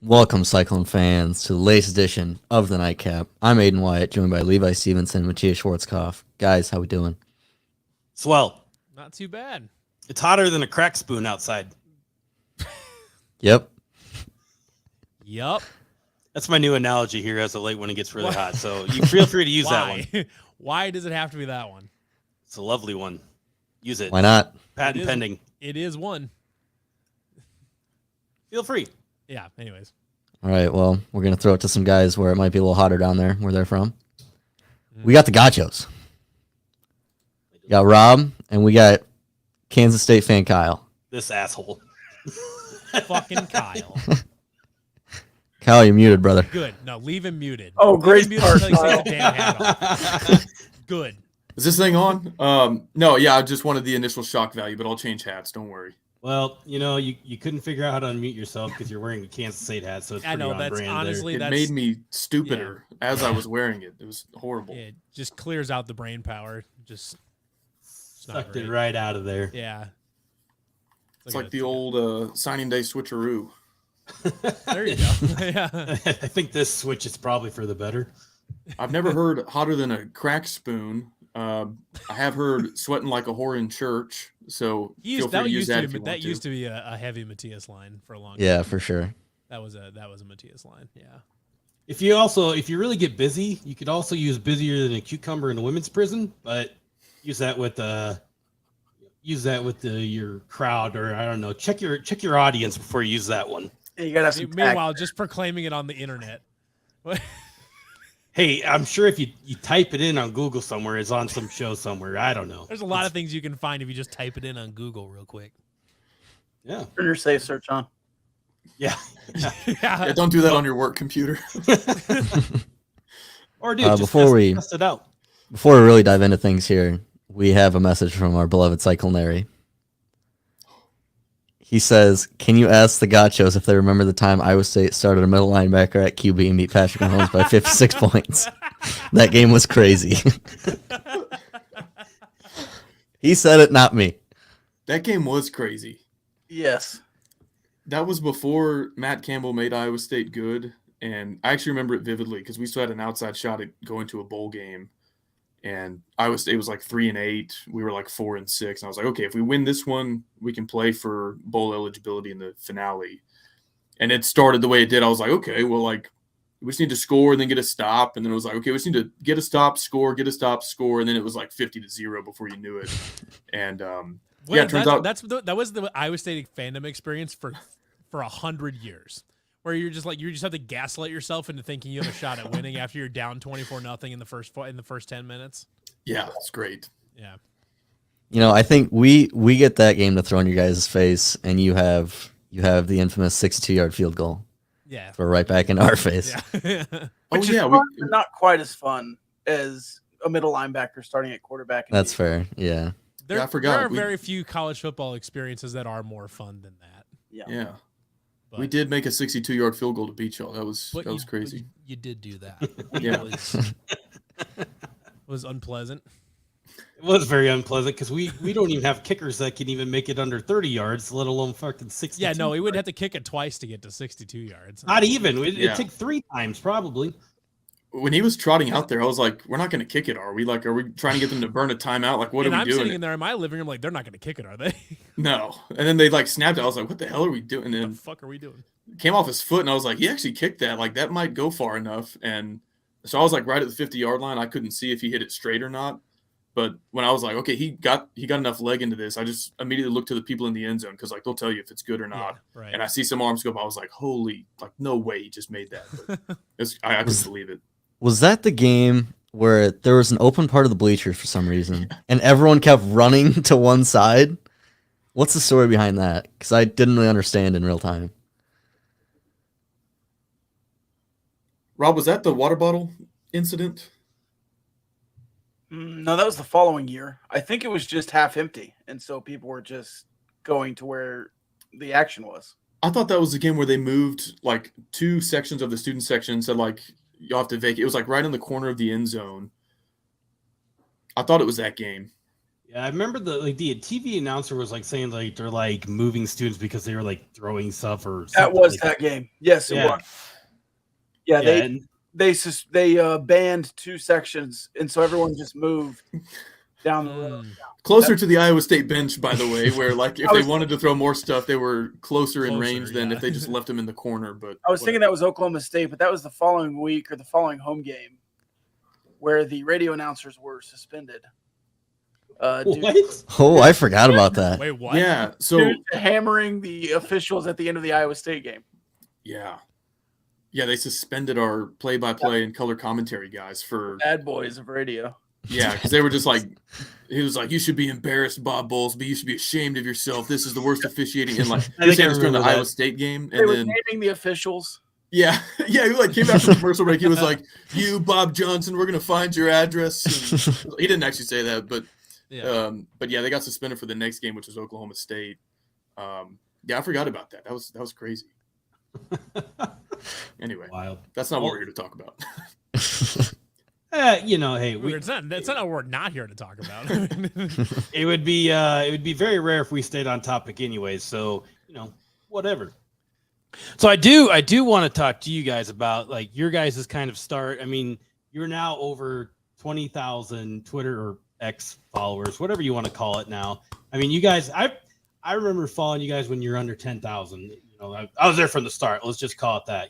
Welcome, Cyclone fans, to the latest edition of the Nightcap. I'm Aiden Wyatt, joined by Levi Stevenson and Matthias Schwarzkopf. Guys, how we doing? Swell. Not too bad. It's hotter than a crack spoon outside. Yep. Yup. That's my new analogy here as of late when it gets really hot. So you feel free to use that one. Why does it have to be that one? It's a lovely one. Use it. Why not? Patent pending. It is one. Feel free. Yeah, anyways. All right, well, we're going to throw it to some guys where it might be a little hotter down there, where they're from. We got the Gauchos. We got Rob, and we got Kansas State fan Kyle. This asshole. Fucking Kyle. Kyle, you're muted, brother. Good. No, leave him muted. Oh, Leave great him muted start, until he Kyle. takes the damn hat off. Good. Is this thing on? No, yeah, I just wanted the initial shock value, but I'll change hats. Don't worry. Well, you couldn't figure out how to unmute yourself because you're wearing a Kansas State hat, so it's I pretty know, on that's brand honestly- It that's- made me stupider as I was wearing it. It was horrible. It just clears out the brain power. Just there. not Sucked it great. right out of there. Yeah. It's like the old signing day switcheroo. There you go. Yeah. I think this switch is probably for the better. I've never heard hotter than a crack spoon. I have heard sweating like a whore in church. So feel free to use that if you want That to. used to be a heavy Matthias line for a long Yeah, time. for sure. That was a Matthias line. Yeah. If you really get busy, you could also use busier than a cucumber in a women's prison, but use that with your crowd, or I don't know. Check your audience before you use that one. Yeah, you gotta have some tact. Meanwhile, just proclaiming it on the internet. Hey, I'm sure if you type it in on Google somewhere, it's on some show somewhere. I don't know. There's a lot of things you can find if you just type it in on Google real quick. Yeah. Turn your safe search on. Yeah. Yeah, don't do that on your work computer. Or dude, just before test it out. Before we really dive into things here, we have a message from our beloved Cyclonary. He says, "Can you ask the Gauchos if they remember the time Iowa State started a middle linebacker at QB and beat Patrick Mahomes by 56 points? That game was crazy." He said it, not me. That game was crazy. Yes. That was before Matt Campbell made Iowa State good. And I actually remember it vividly because we still had an outside shot at going to a bowl game. And Iowa State was like 3-8. We were like 4-6. And I was like, okay, if we win this one, we can play for bowl eligibility in the finale. And it started the way it did. I was like, okay, well, like, we just need to score and then get a stop. And then it was like, okay, we just need to get a stop, score, get a stop, score. And then it was like 50-0 before you knew it. And yeah, it turns out that was the Iowa State fandom experience for 100 years, where you just have to gaslight yourself into thinking you have a shot at winning after you're down 24-0 in the first 10 minutes. yeah, it's great. Yeah. You know, I think we get that game to throw in your guys' face, and you have the infamous 62-yard field goal. Yeah. Throw right back into our face. Yeah. Which is fun, but not quite as fun as a middle linebacker starting at quarterback. That's fair. Yeah. I forgot. There are very few college football experiences that are more fun than that. Yeah. But, We did make a 62-yard field goal to beat y'all. That was but crazy. You did do that. Yeah. It was unpleasant. It was very unpleasant because we don't even have kickers that can even make it under 30 yards, let alone fucking 60. Yeah, no, he would have to kick it twice to get to 62 yards. Not even. Yeah. It'd take 3 times probably. When he was trotting out there, I was like, we're not going to kick it, are we? Like, are we trying to get them to burn a timeout? Like, what And are we I'm doing? sitting in there in my living room like, they're not going to kick it, are they? No. And then they, like, snapped it. I was like, what the hell are we doing? And What the then fuck are we doing? it came off his foot, and I was like, he actually kicked that. Like, that might go far enough. And so I was, like, right at the 50-yard line. I couldn't see if he hit it straight or not. But when I was like, okay, he got enough leg into this, I just immediately looked to the people in the end zone because, like, they'll tell you if it's good or not. Yeah, right. And I see some arms go up. I was like, holy, like, no way he just made that. But I couldn't believe it. Was that the game where there was an open part of the bleachers for some reason, and everyone kept running to one side? What's the story behind that? Because I didn't really understand in real time. Rob, was that the water bottle incident? No, that was the following year. I think it was just half empty, and so people were just going to where the action was. I thought that was the game where they moved like 2 sections of the student section, said like you'll have to vacate. It was like right in the corner of the end zone. I thought it was that game. Yeah, I remember the TV announcer was like saying like they're like moving students because they were like throwing stuff or That something was like that game. Yes, it Yeah. was. Yeah, Yeah, and they banned 2 sections, and so everyone just moved down the road. Closer to the Iowa State bench, by the way, where like if I they was- wanted to throw more stuff, they were closer in Closer, range than yeah. if they just left them in the corner. But I was thinking that was Oklahoma State, but that was the following week or the following home game where the radio announcers were suspended. Due what? Oh, I forgot about that. Wait, what? yeah, so due to hammering the officials at the end of the Iowa State game. yeah, they suspended our play-by-play and color commentary guys for Bad boys of radio. yeah, because they were just like, he was like, you should be embarrassed, Bob Bowlesby. You should be ashamed of yourself. This is the worst officiating. And like, I this think I was during the remember Iowa that. State game, They and were then naming the officials. yeah, he like came after the commercial break. He was like, "You, Bob Johnson, we're gonna find your address." And he didn't actually say that, but Yeah. but yeah, they got suspended for the next game, which was Oklahoma State. Yeah, I forgot about that. That was crazy. Anyway, Wild. that's not what we're here to talk about. Hey, That's not what we're not here to talk about. it would be very rare if we stayed on topic anyways, so whatever. So I do want to talk to you guys about like your guys' kind of start. I mean, you're now over 20,000 Twitter or X followers, whatever you want to call it now. I mean, you guys, I remember following you guys when you're under 10,000. I was there from the start. Let's just call it that,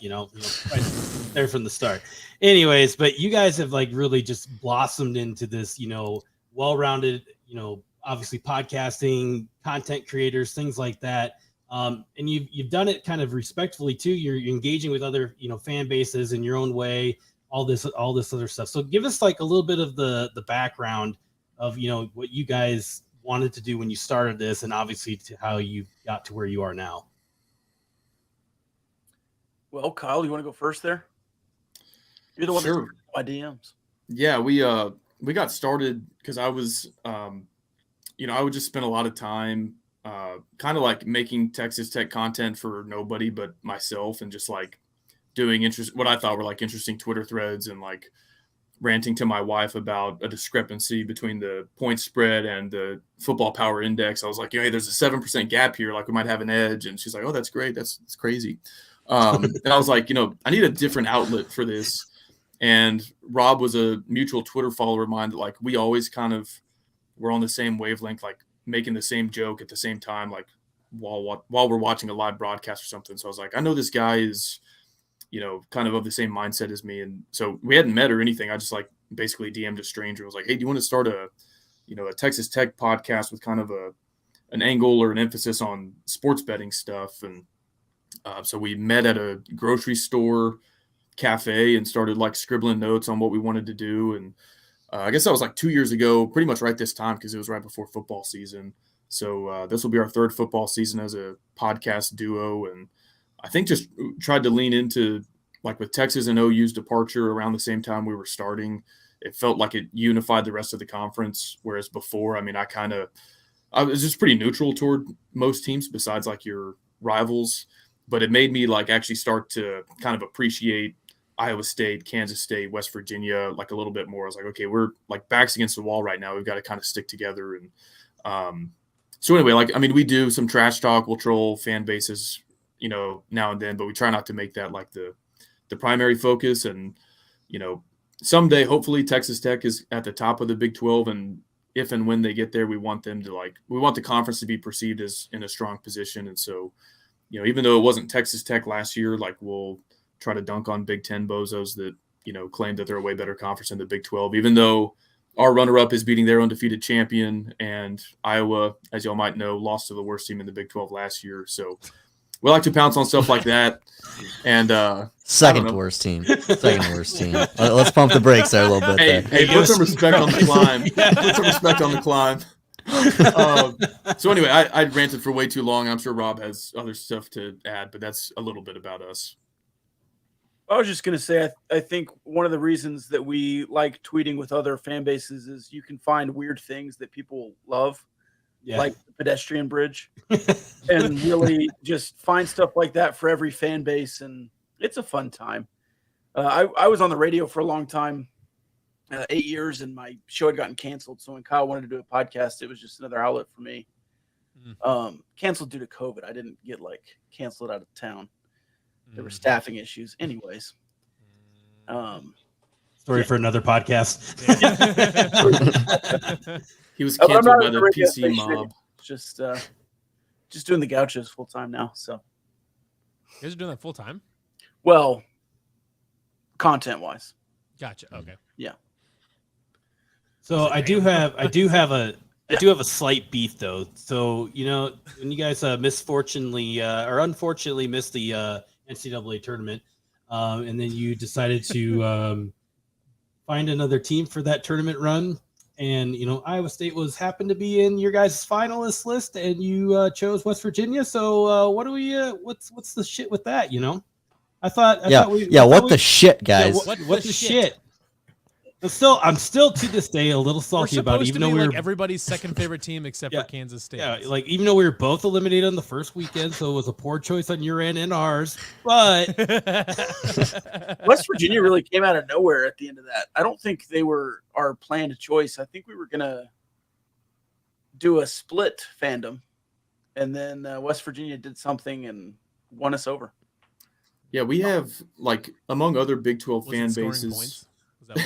right there from the start. Anyways, but you guys have like really just blossomed into this, well-rounded, obviously podcasting, content creators, things like that. And you've done it kind of respectfully too. You're engaging with other, fan bases in your own way, all this other stuff. So give us like a little bit of the background of, what you guys wanted to do when you started this and obviously to how you got to where you are now. Well, Kyle, you want to go first there? You're the one Sure. that's my DMs. Yeah, we got started because I was, I would just spend a lot of time, kind of like making Texas Tech content for nobody but myself, and just like doing what I thought were like interesting Twitter threads, and like ranting to my wife about a discrepancy between the point spread and the football power index. I was like, hey, there's a 7% gap here. Like we might have an edge. And she's like, oh, that's great. That's crazy. And I was like, I need a different outlet for this. And Rob was a mutual Twitter follower of mine that like we always kind of were on the same wavelength, like making the same joke at the same time, like while we're watching a live broadcast or something. So I was like, I know this guy is, kind of the same mindset as me. And so we hadn't met or anything. I just like basically DM'd a stranger. I was like, hey, do you want to start a Texas Tech podcast with kind of an angle or an emphasis on sports betting stuff? And so we met at a grocery store cafe and started like scribbling notes on what we wanted to do. And I guess that was like 2 years ago, pretty much right this time, because it was right before football season. So this will be our third football season as a podcast duo. And I think just tried to lean into, like with Texas and OU's departure around the same time we were starting, it felt like it unified the rest of the conference. Whereas before, I mean, I was just pretty neutral toward most teams besides like your rivals, but it made me like actually start to kind of appreciate Iowa State, Kansas State, West Virginia, like a little bit more. I was like, okay, we're like backs against the wall right now. We've got to kind of stick together. And so anyway, like, I mean, we do some trash talk. We'll troll fan bases, now and then, but we try not to make that like the primary focus. And, someday, hopefully Texas Tech is at the top of the Big 12. And if and when they get there, we want the conference to be perceived as in a strong position. And so, even though it wasn't Texas Tech last year, like we'll try to dunk on Big 10 bozos that, claim that they're a way better conference than the Big 12, even though our runner-up is beating their undefeated champion, and Iowa, as y'all might know, lost to the worst team in the Big 12 last year. So we like to pounce on stuff like that. And Second worst team. Let's pump the brakes there a little bit. Hey, put some respect on the climb. Put some respect on the climb. So anyway, I ranted for way too long. I'm sure Rob has other stuff to add, but that's a little bit about us. I was just going to say, I think one of the reasons that we like tweeting with other fan bases is you can find weird things that people love, like the pedestrian bridge, and really just find stuff like that for every fan base. And it's a fun time. I was on the radio for a long time. 8 years, and my show had gotten canceled. So when Kyle wanted to do a podcast, it was just another outlet for me. Canceled due to COVID. I didn't get canceled out of town. There were staffing issues. Anyways. Story for another podcast. He was canceled by the PC mob. Just doing the Gauchos full time now. So you guys are doing that full time? Well, content wise. Gotcha. Okay. Yeah. So I do have a slight beef though. So when you guys unfortunately missed the NCAA tournament, and then you decided to find another team for that tournament run, and Iowa State happened to be in your guys' finalist list, and you chose West Virginia. So what do we? What's the shit with that? I thought what the shit, guys? Yeah, what the shit? I'm still to this day a little salty about it, even though we were everybody's second favorite team except for Kansas State. Yeah, even though we were both eliminated on the first weekend, so it was a poor choice on your end and ours. But West Virginia really came out of nowhere at the end of that. I don't think they were our planned choice. I think we were gonna do a split fandom, and then West Virginia did something and won us over. Yeah, we have among other Big 12 fan bases. Was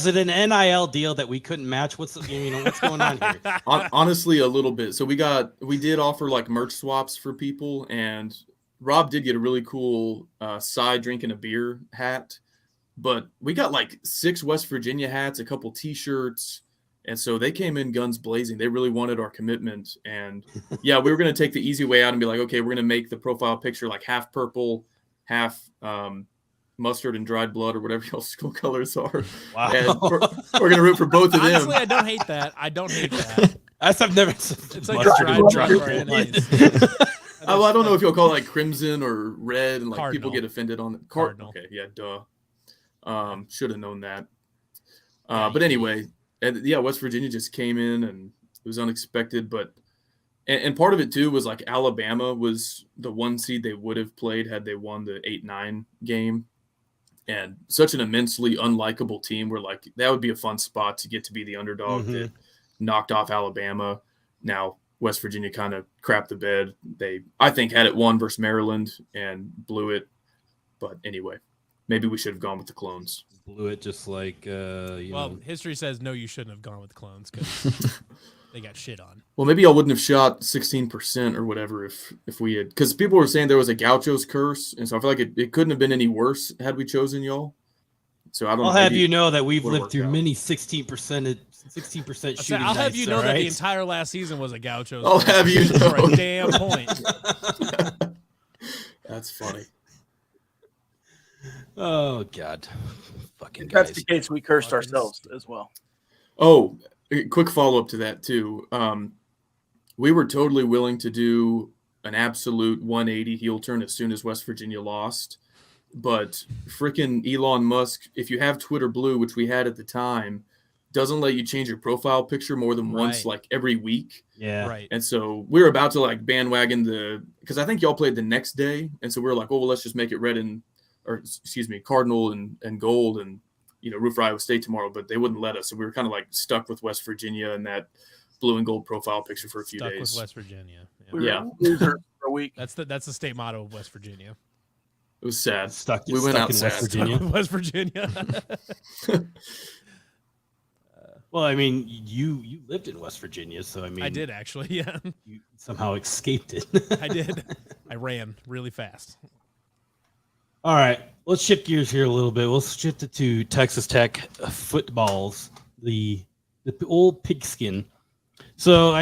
it an NIL deal that we couldn't match? What's going on here? Honestly, a little bit. So we did offer merch swaps for people, and Rob did get a really cool side drinking a beer hat, but we got 6 West Virginia hats, a couple T-shirts, and so they came in guns blazing. They really wanted our commitment, and we were going to take the easy way out and be like, okay, we're going to make the profile picture half purple, half mustard and dried blood, or whatever y'all school colors are. Wow. And we're going to root for both of them. Honestly, I don't hate that. I've never. It's like dried blood. I don't know if you'll call it crimson or red, and Cardinal. People get offended on it. Cardinal. Okay, yeah, duh. Should have known that. But anyway, and West Virginia just came in, and it was unexpected. But and part of it too was Alabama was the 1 seed they would have played had they won the 8-9 game. And such an immensely unlikable team where that would be a fun spot to get to be the underdog that knocked off Alabama. Now West Virginia kind of crapped the bed. They, I think, had it won versus Maryland and blew it. But anyway, maybe we should have gone with the clones. Blew it just history says no, you shouldn't have gone with clones because they got shit on. Well, maybe I wouldn't have shot 16% or whatever if we had, because people were saying there was a Gauchos curse, and so I feel like it couldn't have been any worse had we chosen y'all. So I don't. I'll have you know that we've lived through many 16% shooting. I'll have nights, you know that right? the entire last season was a Gauchos. I'll have you know. For a damn point. That's funny. Oh God, fucking If guys. that's the case, we cursed ourselves as well. Oh, a quick follow up to that too. We were totally willing to do an absolute 180 heel turn as soon as West Virginia lost, but freaking Elon Musk, if you have Twitter Blue, which we had at the time, doesn't let you change your profile picture more than once every week. Yeah. Right. And so we were about to bandwagon because I think y'all played the next day, and so we were like, well, let's just make it Cardinal and gold, and root for Iowa State tomorrow, but they wouldn't let us. So we were kind of stuck with West Virginia and that blue and gold profile picture for a few days. Stuck with West Virginia. Yeah. Loser for a week. That's the state motto of West Virginia. It was sad. We went out in West Virginia. West Virginia. Well, I mean, you lived in West Virginia, so I mean, I did actually. Yeah, you somehow escaped it. I did. I ran really fast. All right, let's shift gears here a little bit. We'll shift it to Texas Tech footballs, the old pigskin. So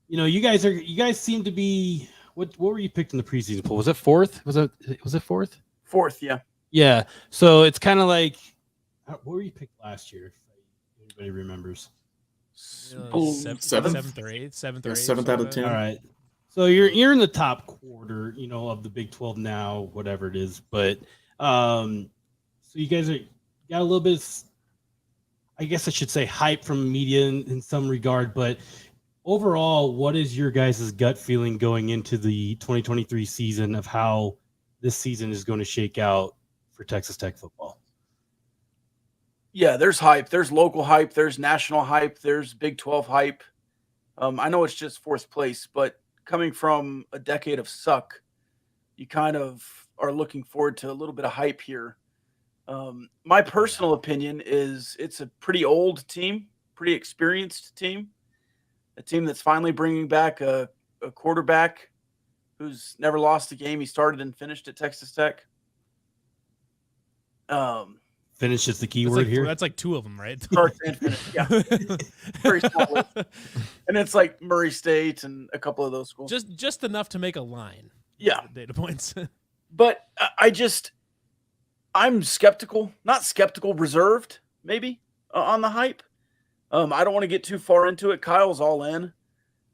you guys seem to be what were you picked in the preseason poll? Was it fourth? Was it fourth? Fourth, yeah. Yeah. So it's kind of what were you picked last year? If anybody remembers. Seventh or eighth. Seventh out of 10. All right. So you're in the top quarter, of the Big 12 now, whatever it is. But so you guys got a little bit, I guess I should say, hype from media in some regard. But overall, what is your guys' gut feeling going into the 2023 season of how this season is going to shake out for Texas Tech football? Yeah, there's hype. There's local hype. There's national hype. There's Big 12 hype. I know it's just fourth place, but coming from a decade of suck, you kind of are looking forward to a little bit of hype here. My personal opinion is it's a pretty old team, pretty experienced team, a team that's finally bringing back a quarterback who's never lost a game he started and finished at Texas Tech. Finish is the key That's word like, here. That's like 2 of them, right? Starts and finish, yeah. Very small list. And it's like Murray State and a couple of those schools. Just enough to make a line. Yeah. Data points. But I'm skeptical, not skeptical, reserved maybe on the hype. I don't want to get too far into it. Kyle's all in.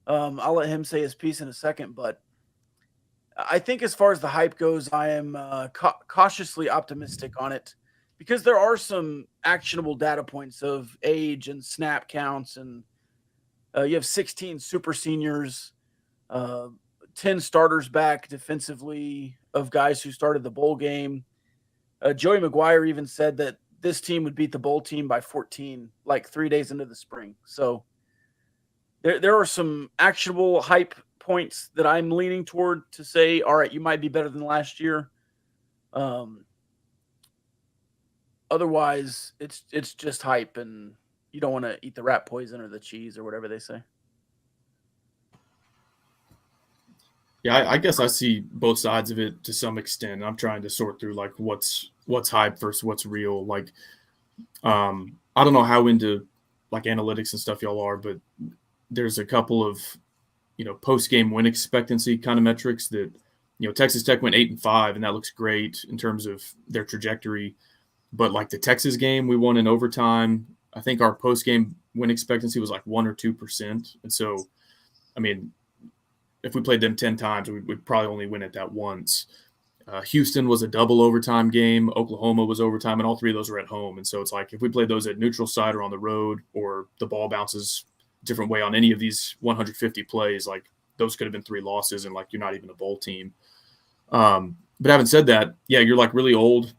I'll let him say his piece in a second, but I think as far as the hype goes, I am cautiously optimistic on it because there are some actionable data points of age and snap counts, and you have 16 super seniors, 10 starters back defensively of guys who started the bowl game. Joey McGuire even said that this team would beat the bowl team by 14, like 3 days into the spring. So there are some actionable hype points that I'm leaning toward to say, all right, you might be better than last year. Otherwise, it's just hype, and you don't want to eat the rat poison or the cheese or whatever they say. Yeah, I guess I see both sides of it to some extent. I'm trying to sort through like what's hype versus what's real. Like, I don't know how into like analytics and stuff y'all are, but there's a couple of post-game win expectancy kind of metrics that Texas Tech went 8-5, and that looks great in terms of their trajectory. But like the Texas game, we won in overtime. I think our post-game win expectancy was like 1 or 2%, and so I mean, if we played them 10 times, we'd probably only win it that once. Houston was a double overtime game. Oklahoma was overtime, and all 3 of those were at home. And so it's like if we played those at neutral site or on the road, or the ball bounces a different way on any of these 150 plays, like those could have been 3 losses, and like you're not even a bowl team. But having said that, yeah, you're like really old.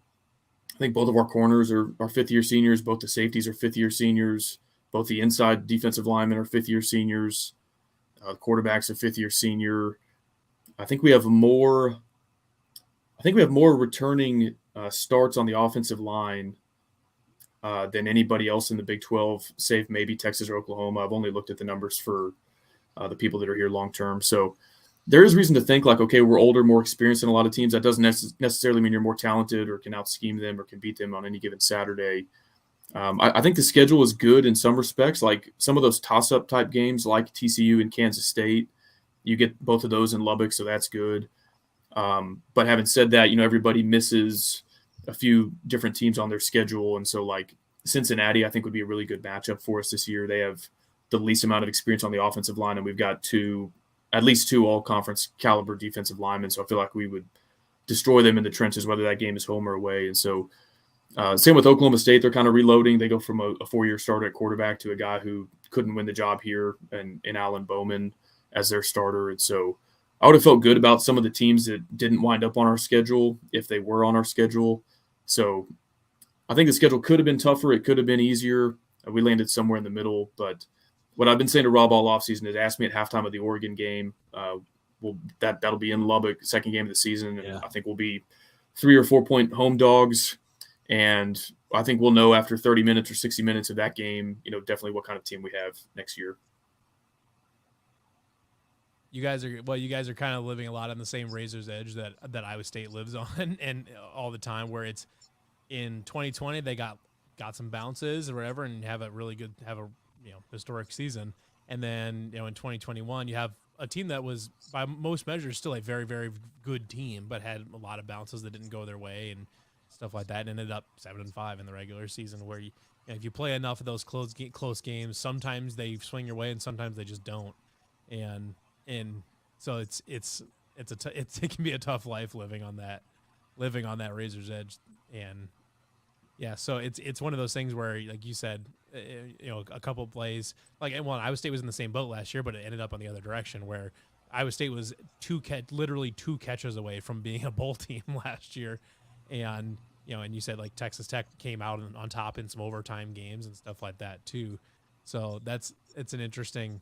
I think both of our corners are 5th-year seniors. Both the safeties are 5th-year seniors. Both the inside defensive linemen are 5th-year seniors. The quarterback's a 5th-year senior. I think we have more returning starts on the offensive line than anybody else in the Big 12, save maybe Texas or Oklahoma. I've only looked at the numbers for the people that are here long term. So there is reason to think like, okay, we're older, more experienced than a lot of teams. That doesn't necessarily mean you're more talented or can out-scheme them or can beat them on any given Saturday. I think the schedule is good in some respects, like some of those toss-up type games like TCU and Kansas State. You get both of those in Lubbock, so that's good. But having said that, everybody misses a few different teams on their schedule. And so like Cincinnati, I think would be a really good matchup for us this year. They have the least amount of experience on the offensive line, and we've got at least two all-conference caliber defensive linemen. So I feel like we would destroy them in the trenches, whether that game is home or away. And so same with Oklahoma State. They're kind of reloading. They go from a 4-year starter at quarterback to a guy who couldn't win the job here and Alan Bowman as their starter. And so I would have felt good about some of the teams that didn't wind up on our schedule if they were on our schedule. So I think the schedule could have been tougher. It could have been easier. We landed somewhere in the middle. But what I've been saying to Rob all offseason is ask me at halftime of the Oregon game. That'll be in Lubbock, second game of the season. And I think we'll be 3 or 4 point home dogs. And I think we'll know after 30 minutes or 60 minutes of that game, definitely what kind of team we have next year. You guys are kind of living a lot on the same razor's edge that Iowa State lives on and all the time, where it's in 2020 they got some bounces or whatever and have a historic season, and then in 2021 you have a team that was by most measures still a very, very good team, but had a lot of bounces that didn't go their way and stuff like that, and ended up 7-5 in the regular season. Where if you play enough of those close games, sometimes they swing your way and sometimes they just don't, and so it can be a tough life living on that razor's edge. And yeah, so it's one of those things where, like you said, a couple of plays, Iowa State was in the same boat last year, but it ended up on the other direction, where Iowa State was literally 2 catches away from being a bowl team last year. And and you said like Texas Tech came out on top in some overtime games and stuff like that too. So it's an interesting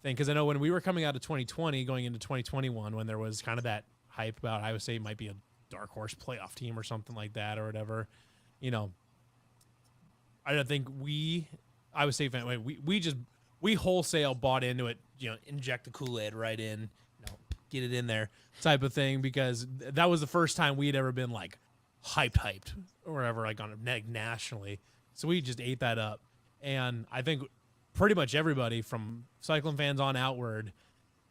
thing, because I know when we were coming out of 2020, going into 2021, when there was kind of that hype about Iowa State might be a dark horse playoff team or something like that or whatever, I don't think Iowa State fan, we wholesale bought into it, inject the Kool-Aid right in, get it in there type of thing, because that was the first time we had ever been like hyped or whatever, like on a nationally. So we just ate that up. And I think pretty much everybody from Cyclone fans on outward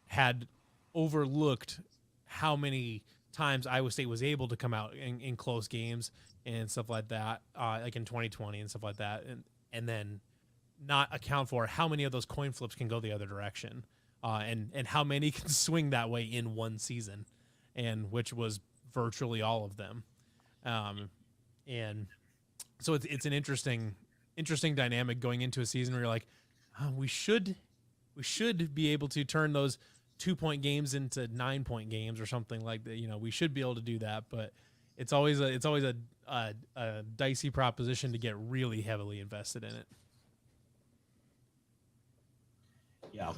had overlooked how many times Iowa State was able to come out in close games and stuff like that, like in 2020 and stuff like that, and then not account for how many of those coin flips can go the other direction, and how many can swing that way in one season, and which was virtually all of them. And so it's an interesting dynamic going into a season where you're like, we should be able to turn those 2-point games into 9-point games or something like that. We should be able to do that, but it's always a dicey proposition to get really heavily invested in it. Yeah.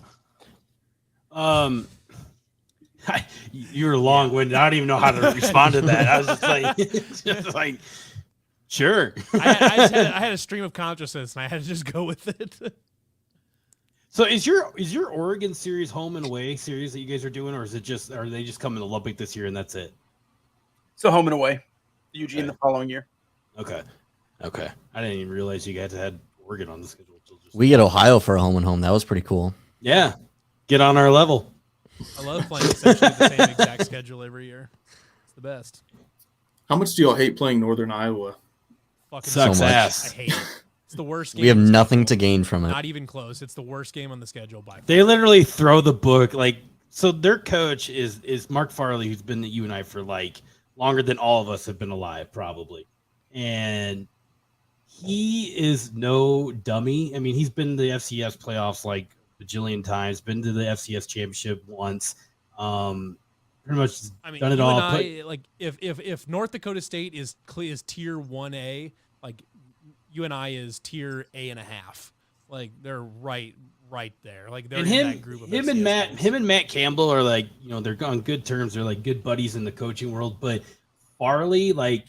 You were long-winded. I don't even know how to respond to that. I was just like, sure. I had a stream of consciousness, and I had to just go with it. So is your Oregon series home and away series that you guys are doing, or are they just coming to Lubbock this year and that's it? So home and away, Eugene the following year. Okay. I didn't even realize you guys had Oregon on the schedule. We get Ohio for a home and home. That was pretty cool. Yeah, get on our level. I love playing essentially the same exact schedule every year. It's the best. How much do y'all hate playing Northern Iowa? Fucking sucks so much. ass. I hate it. It's the worst game. We have on the nothing schedule. to gain from it. Not even close. It's the worst game on the schedule by far. They literally throw the book so their coach is Mark Farley, who's been at UNI for like longer than all of us have been alive, probably. And he is no dummy. I mean, he's been to the FCS playoffs like a bajillion times, been to the FCS championship once. Pretty much done it all. If North Dakota State is tier 1A, like UNI is tier A.5. Like they're right there. Like they're in that group of him and Matt Campbell are like, they're on good terms. They're like good buddies in the coaching world. But Farley, like,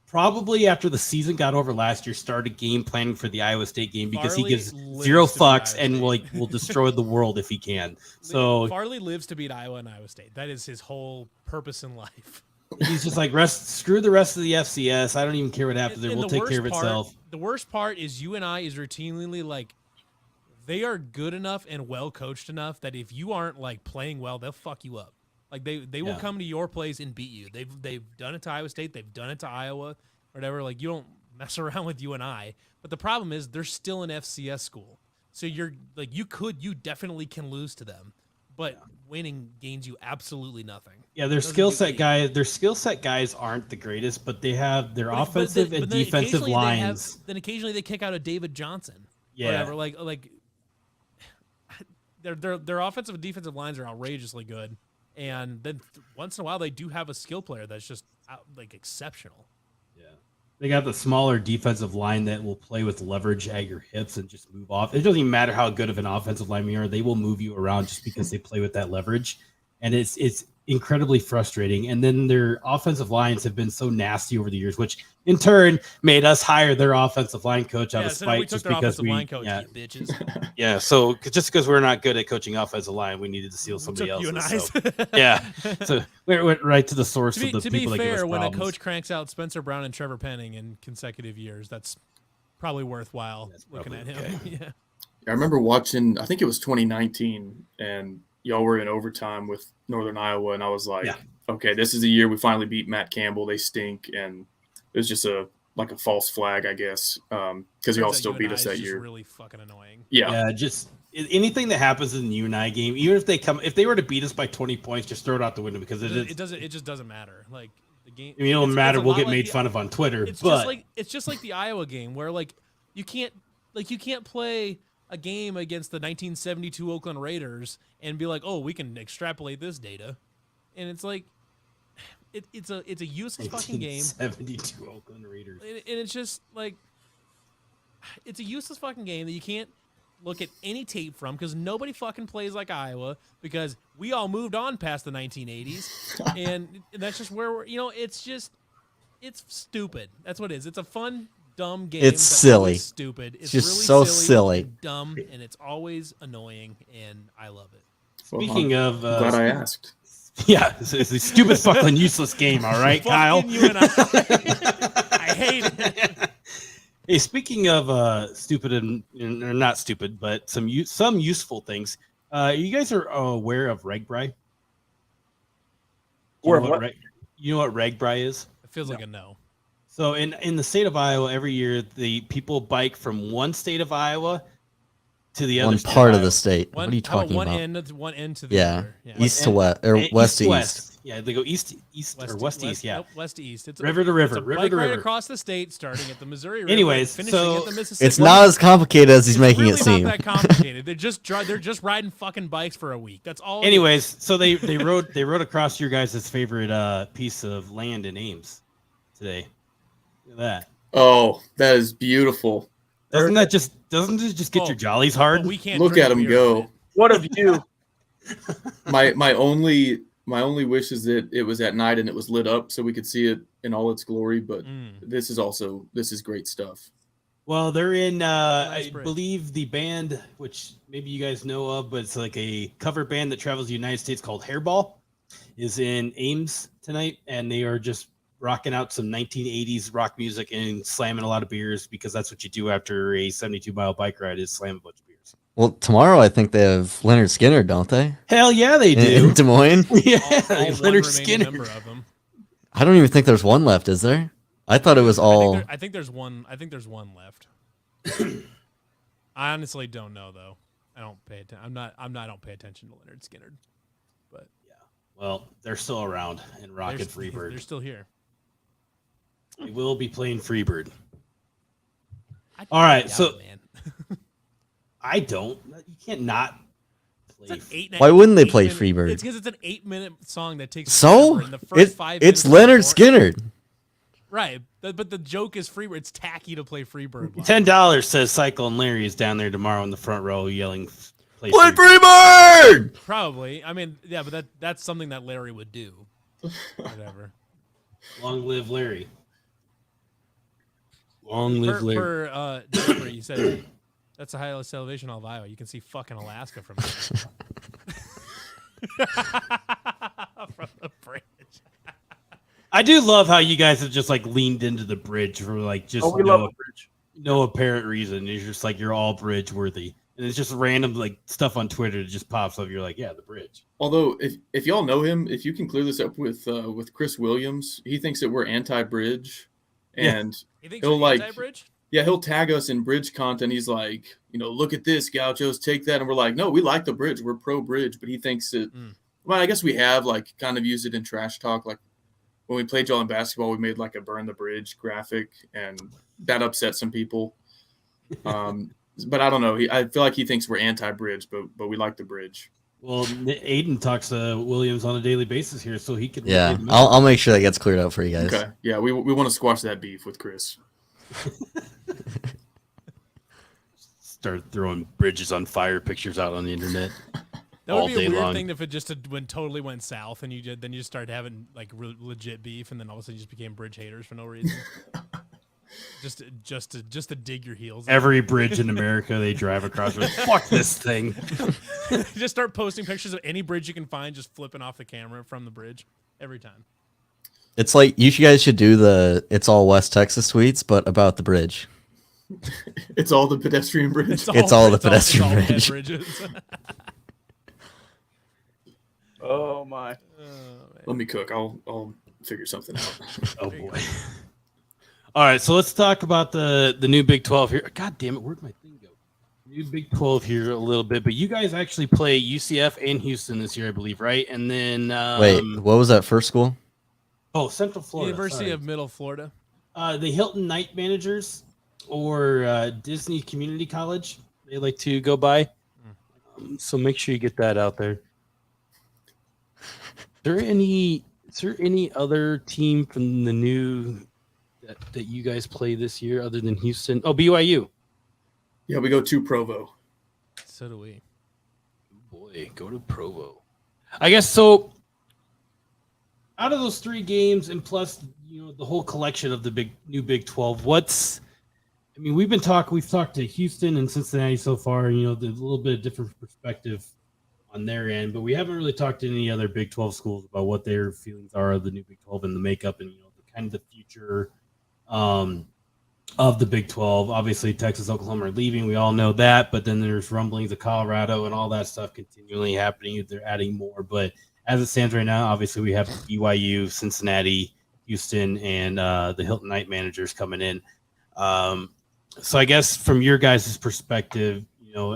probably after the season got over last year, started game planning for the Iowa State game because Farley he gives zero fucks and will destroy the world if he can. So Farley lives to beat Iowa and Iowa State. That is his whole purpose in life. He's just like, screw the rest of the FCS. I don't even care what happens there. We'll take care of itself. The worst part is UNI is routinely like, they are good enough and well coached enough that if you aren't like playing well, they'll fuck you up. Like they will come to your place and beat you. They've done it to Iowa State. They've done it to Iowa, whatever. Like you don't mess around with UNI. But the problem is they're still an FCS school. So you're like you definitely can lose to them. But winning gains you absolutely nothing. Yeah, their skill set guys aren't the greatest, but they have their offensive and defensive lines. Then occasionally they kick out a David Johnson. Yeah. Whatever. Like their offensive and defensive lines are outrageously good. And then once in a while they do have a skill player that's just exceptional. Yeah. They got the smaller defensive line that will play with leverage at your hips and just move off. It doesn't even matter how good of an offensive lineman you are. They will move you around just because they play with that leverage. And it's incredibly frustrating. And then their offensive lines have been so nasty over the years, which in turn made us hire their offensive line coach out of spite just because we bitches. Yeah, so just because we're not good at coaching offensive line, we needed to steal somebody else's. So, yeah, so we went right to the source of the people that give us problems. To be fair, when a coach cranks out Spencer Brown and Trevor Penning in consecutive years, that's probably worthwhile looking at him. Okay. Yeah. I remember watching, I think it was 2019, and y'all were in overtime with Northern Iowa, and I was like, okay, this is the year we finally beat Matt Campbell. They stink, and it was just a false flag, I guess, because y'all still beat us that year. Really fucking annoying. Yeah, just anything that happens in the UNI game, even if they were to beat us by 20 points, just throw it out the window because it just doesn't matter. Like the game, it don't matter. We'll get made fun of on Twitter. It's just like the Iowa game where you can't play a game against the 1972 Oakland Raiders and be like, oh, we can extrapolate this data. And it's like, it's a useless fucking game. 72 Oakland Raiders. And it's just like, it's a useless fucking game that you can't look at any tape from because nobody fucking plays like Iowa because we all moved on past the 1980s. And that's just where we're, it's stupid. That's what it is. It's a fun, dumb game. It's silly. Stupid. It's just really so silly. and dumb, and it's always annoying, and I love it. Speaking of, glad I asked. Yeah, it's a stupid fucking useless game. All right, Kyle. You and I hate it. Hey, speaking of stupid or not stupid, but some useful things. You guys are aware of Ragbri? You know what Ragbri is? It feels like a no. So in the state of Iowa, every year the people bike from one state of Iowa to the other One state part of of the Iowa. state. What are you talking one about? One end to the Yeah, other. Yeah. east to west or west to east. Yeah, they go east or west to east. Yeah, Nope, west to east. It's river to river, it's a river bike to ride river. across the state, starting at the Missouri River, Anyways, and finishing so at the Mississippi. It's not as complicated as he's It's making really it seem. not that complicated. They're just riding fucking bikes for a week. That's all. Anyways, so they rode across your guys' favorite piece of land in Ames today. Look at that. Oh, that is beautiful. Doesn't it just get your jollies hard? We can't Look drink at him beer go. on it. What of you? My only wish is that it was at night and it was lit up so we could see it in all its glory. But this is great stuff. Well, they're in, Nice I bridge. believe the band, which maybe you guys know of, but it's like a cover band that travels the United States called Hairball, is in Ames tonight, and they are just rocking out some 1980s rock music and slamming a lot of beers because that's what you do after a 72-mile bike ride is slam a bunch of beers. Well, tomorrow I think they have Leonard Skinner, don't they? Hell yeah, they In do. Des Moines. Yeah, All one Leonard remaining Skinner. member of them. I don't even think there's one left, is there? I thought it was all. I think there's one. I think there's one left. I honestly don't know though. I don't pay attention. I don't pay attention to Leonard Skinner. But Well, they're still around and rocking Freebird. They're still here. They will be playing Freebird. All right, Yeah, so man. I don't. You can't not play. It's an 8 Why wouldn't they play minute- Freebird? It's because it's an 8-minute song that takes. So forever, and the first 5 it's minutes of Leonard the Skinner. Right, but the joke is Freebird. It's tacky to play Freebird. live. $10 says Cycle and Larry is down there tomorrow in the front row yelling, "Play Play Freebird." Freebird! Probably. I mean, yeah, but that's something that Larry would do. Whatever. Long live Larry. Long live Larry. For Jennifer, you said that's the highest elevation of Iowa. You can see fucking Alaska from there. From the bridge. I do love how you guys have just like leaned into the bridge for like just We love a bridge. no apparent reason. It's just like you're all bridge worthy. And it's just random like stuff on Twitter that just pops up. You're like, yeah, the bridge. Although, if y'all know him, if you can clear this up with Chris Williams, he thinks that we're anti-bridge, and You think He'll he'll like- anti-bridge? yeah, he'll tag us in bridge content. He's like, look at this, Gauchos, take that, and we're like, no, we like the bridge, we're pro-bridge, but he thinks that. Well, I guess we have like kind of used it in trash talk, like when we played y'all in basketball, we made like a burn the bridge graphic, and that upset some people. But I don't know. I feel like he thinks we're anti-bridge, but we like the bridge. Well, Aiden talks to Williams on a daily basis here, so he could. Yeah, I'll make sure that gets cleared up for you guys. Okay. Yeah, we want to squash that beef with Chris. Start throwing bridges on fire pictures out on the internet. That all would be day a weird long. thing if it just totally went south and then you just started having like legit beef, and then all of a sudden you just became bridge haters for no reason. just to dig your heels. in. Every bridge in America they drive across. Like, fuck this thing. Just start posting pictures of any bridge you can find, just flipping off the camera from the bridge every time. It's like you guys should do the "It's all West Texas" tweets, but about the bridge. It's all the pedestrian bridge. It's all the it's pedestrian dead bridge. bridges. Oh my! Let me cook. I'll figure something out. Oh boy. All right, so let's talk about the new Big 12 here. God damn it, where'd my thing go? New Big 12 here a little bit, but you guys actually play UCF and Houston this year, I believe, right? And then Wait, what was that first school? Oh, Central Florida. University of Middle Florida. The Hilton Night Managers or Disney Community College. They like to go by. So make sure you get that out there. Is there any Is there any other team from the new that you guys play this year other than Houston? Oh, BYU. Yeah, we go to Provo. So do we. Boy, go to Provo. I guess so. Out of those 3 games, and plus the whole collection of the new Big 12, we've talked to Houston and Cincinnati so far. There's a little bit of different perspective on their end, but we haven't really talked to any other Big 12 schools about what their feelings are of the new Big 12 and the makeup and the kind of the future of the Big 12. Obviously, Texas, Oklahoma are leaving. We all know that, but then there's rumblings of Colorado and all that stuff continually happening. They're adding more, but as it stands right now, obviously we have BYU, Cincinnati, Houston, and the Hilton Knight managers coming in. So I guess from your guys' perspective,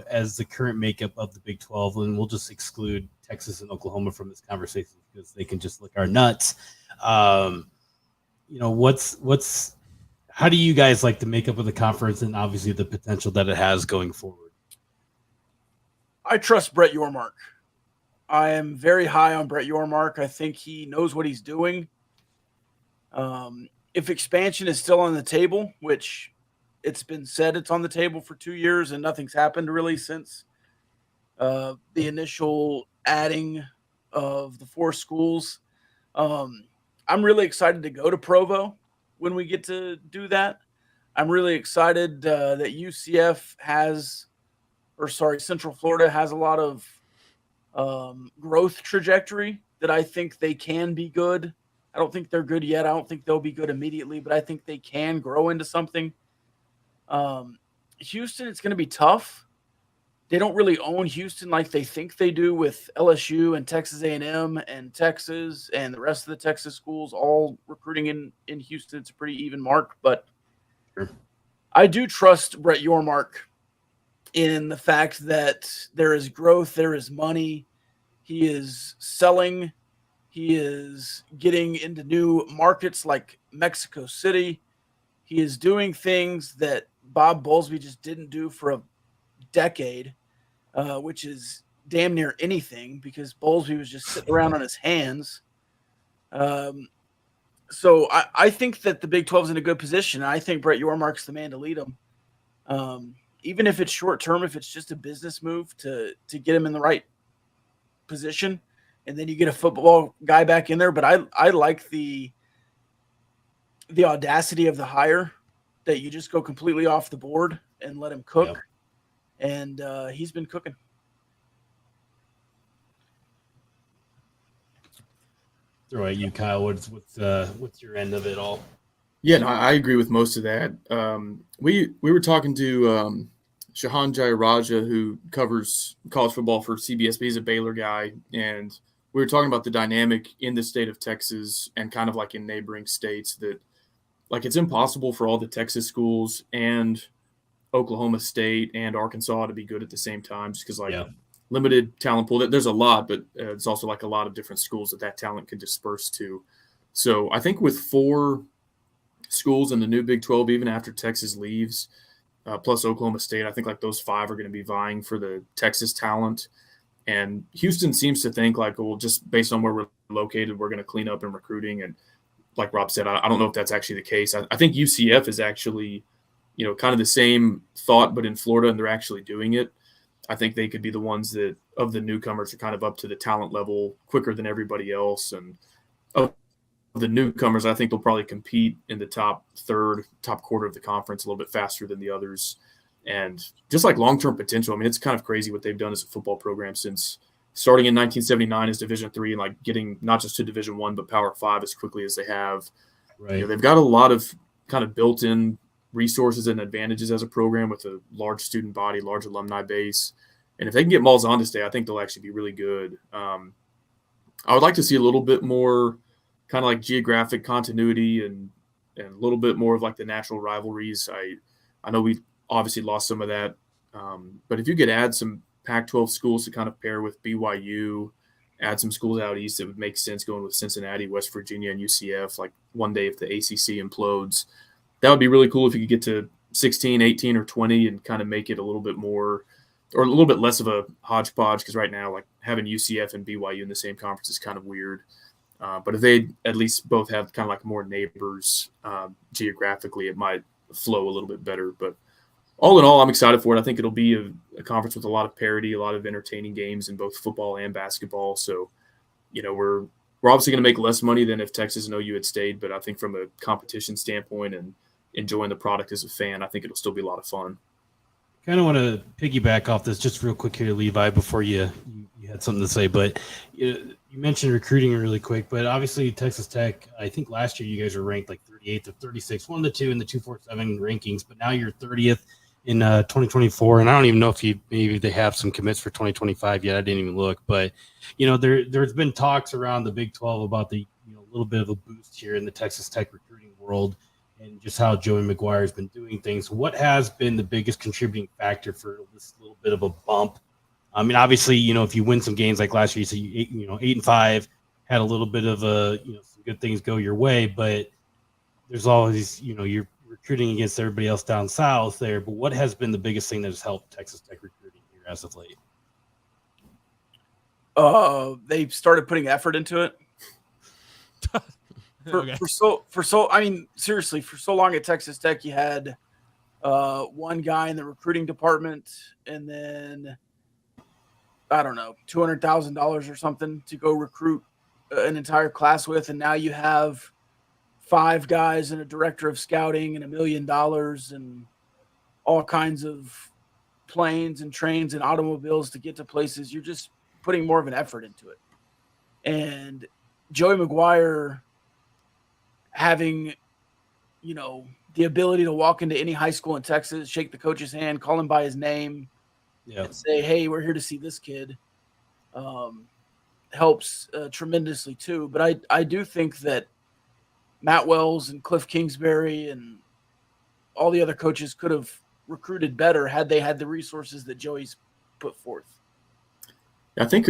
as the current makeup of the Big 12, and we'll just exclude Texas and Oklahoma from this conversation because they can just lick our nuts. How do you guys like the makeup of the conference and obviously the potential that it has going forward? I trust Brett Yormark. I am very high on Brett Yormark. I think he knows what he's doing. If expansion is still on the table, which it's been said it's on the table for 2 years and nothing's happened really since the initial adding of the 4 schools, I'm really excited to go to Provo when we get to do that. I'm really excited that UCF Central Florida has a lot of growth trajectory that I think they can be good. I don't think they're good yet. I don't think they'll be good immediately, but I think they can grow into something. Houston, it's going to be tough. They don't really own Houston like they think they do with LSU and Texas A&M and Texas and the rest of the Texas schools all recruiting in Houston. It's a pretty even mark, but Sure. I do trust Brett Yormark in the fact that there is growth, there is money. He is selling. He is getting into new markets like Mexico City. He is doing things that Bob Bowlesby just didn't do for a decade, which is damn near anything because Bowlesby was just sitting around on his hands. So I think that the Big 12 is in a good position. I think Brett Yormark's the man to lead them. Even if it's short term, if it's just a business move to get him in the right position, and then you get a football guy back in there. But I like the audacity of the hire that you just go completely off the board and let him cook. Yep. And he's been cooking. Throw at you, Kyle. What's your end of it all? Yeah, no, I agree with most of that. We were talking to Shahan Jayaraja, who covers college football for CBS. He's a Baylor guy, and we were talking about the dynamic in the state of Texas and kind of like in neighboring states that, like, it's impossible for all the Texas schools and Oklahoma State and Arkansas to be good at the same time, just because limited talent pool. There's a lot, but it's also like a lot of different schools that talent can disperse to. So I think with 4 schools in the new Big 12, even after Texas leaves, plus Oklahoma State, I think like those 5 are going to be vying for the Texas talent. And Houston seems to think like, well, just based on where we're located, we're going to clean up in recruiting. And like Rob said, I don't know if that's actually the case. I think UCF is actually, kind of the same thought, but in Florida, and they're actually doing it. I think they could be the ones that, of the newcomers, are kind of up to the talent level quicker than everybody else. And of the newcomers, I think they'll probably compete in the top quarter of the conference a little bit faster than the others. And just like long-term potential, I mean, it's kind of crazy what they've done as a football program since starting in 1979 as Division III and like getting not just to Division I but Power 5 as quickly as they have. Right. They've got a lot of kind of built-in resources and advantages as a program with a large student body, large alumni base. And if they can get Malzahn to stay, I think they'll actually be really good. I would like to see a little bit more kind of like geographic continuity and a little bit more of like the natural rivalries. I know we obviously lost some of that. But if you could add some Pac-12 schools to kind of pair with BYU, add some schools out east, it would make sense going with Cincinnati, West Virginia, and UCF. Like one day if the ACC implodes, that would be really cool if you could get to 16, 18, or 20 and kind of make it a little bit more or a little bit less of a hodgepodge, because right now like having UCF and BYU in the same conference is kind of weird. But if they at least both have kind of like more neighbors geographically, it might flow a little bit better. But all in all, I'm excited for it. I think it'll be a conference with a lot of parity, a lot of entertaining games in both football and basketball. So, we're obviously going to make less money than if Texas and OU had stayed. But I think from a competition standpoint and enjoying the product as a fan, I think it'll still be a lot of fun. Kind of want to piggyback off this just real quick here, Levi, before you had something to say. But you mentioned recruiting really quick, but obviously Texas Tech, I think last year you guys were ranked like 38th or 36, one of the two in the 247 rankings, but now you're 30th in 2024. And I don't even know if maybe they have some commits for 2025 yet. I didn't even look, but there's been talks around the Big 12 about the little bit of a boost here in the Texas Tech recruiting world and just how Joey McGuire has been doing things. What has been the biggest contributing factor for this little bit of a bump? I mean, obviously, if you win some games like last year, so 8-5, had a little bit of some good things go your way, but there's always, you're recruiting against everybody else down south there. But what has been the biggest thing that has helped Texas Tech recruiting here as of late? They've started putting effort into it. Seriously, for so long at Texas Tech, you had one guy in the recruiting department, and then I don't know, $200,000 or something to go recruit an entire class with, and now you have 5 guys and a director of scouting and $1 million and all kinds of planes and trains and automobiles to get to places. You're just putting more of an effort into it, and Joey McGuire having, the ability to walk into any high school in Texas, shake the coach's hand, call him by his name, and say, hey, we're here to see this kid, helps tremendously too. But I do think that Matt Wells and Cliff Kingsbury and all the other coaches could have recruited better had they had the resources that Joey's put forth. I think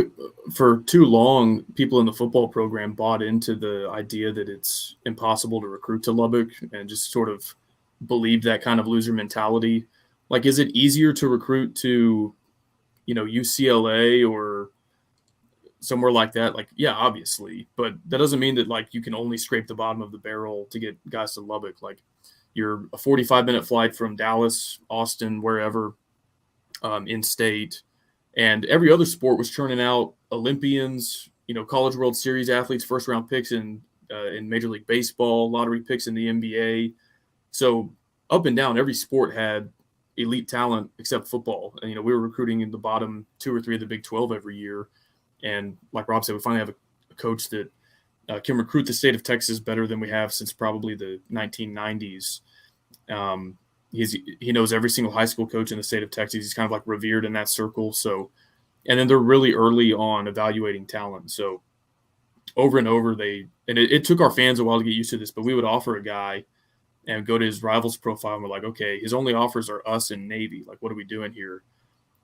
for too long, people in the football program bought into the idea that it's impossible to recruit to Lubbock and just sort of believed that kind of loser mentality. Like, is it easier to recruit to, UCLA or somewhere like that? Like, yeah, obviously, but that doesn't mean that like you can only scrape the bottom of the barrel to get guys to Lubbock. Like, you're a 45-minute flight from Dallas, Austin, wherever, in state. And every other sport was churning out Olympians, College World Series athletes, first-round picks in Major League Baseball, lottery picks in the NBA. So up and down, every sport had elite talent except football. And, we were recruiting in the bottom 2 or 3 of the Big 12 every year. And like Rob said, we finally have a coach that can recruit the state of Texas better than we have since probably the 1990s. He knows every single high school coach in the state of Texas. He's kind of like revered in that circle. So, and then they're really early on evaluating talent. So over and over, it took our fans a while to get used to this, but we would offer a guy and go to his rivals profile and we're like, okay, his only offers are us and Navy. Like, what are we doing here?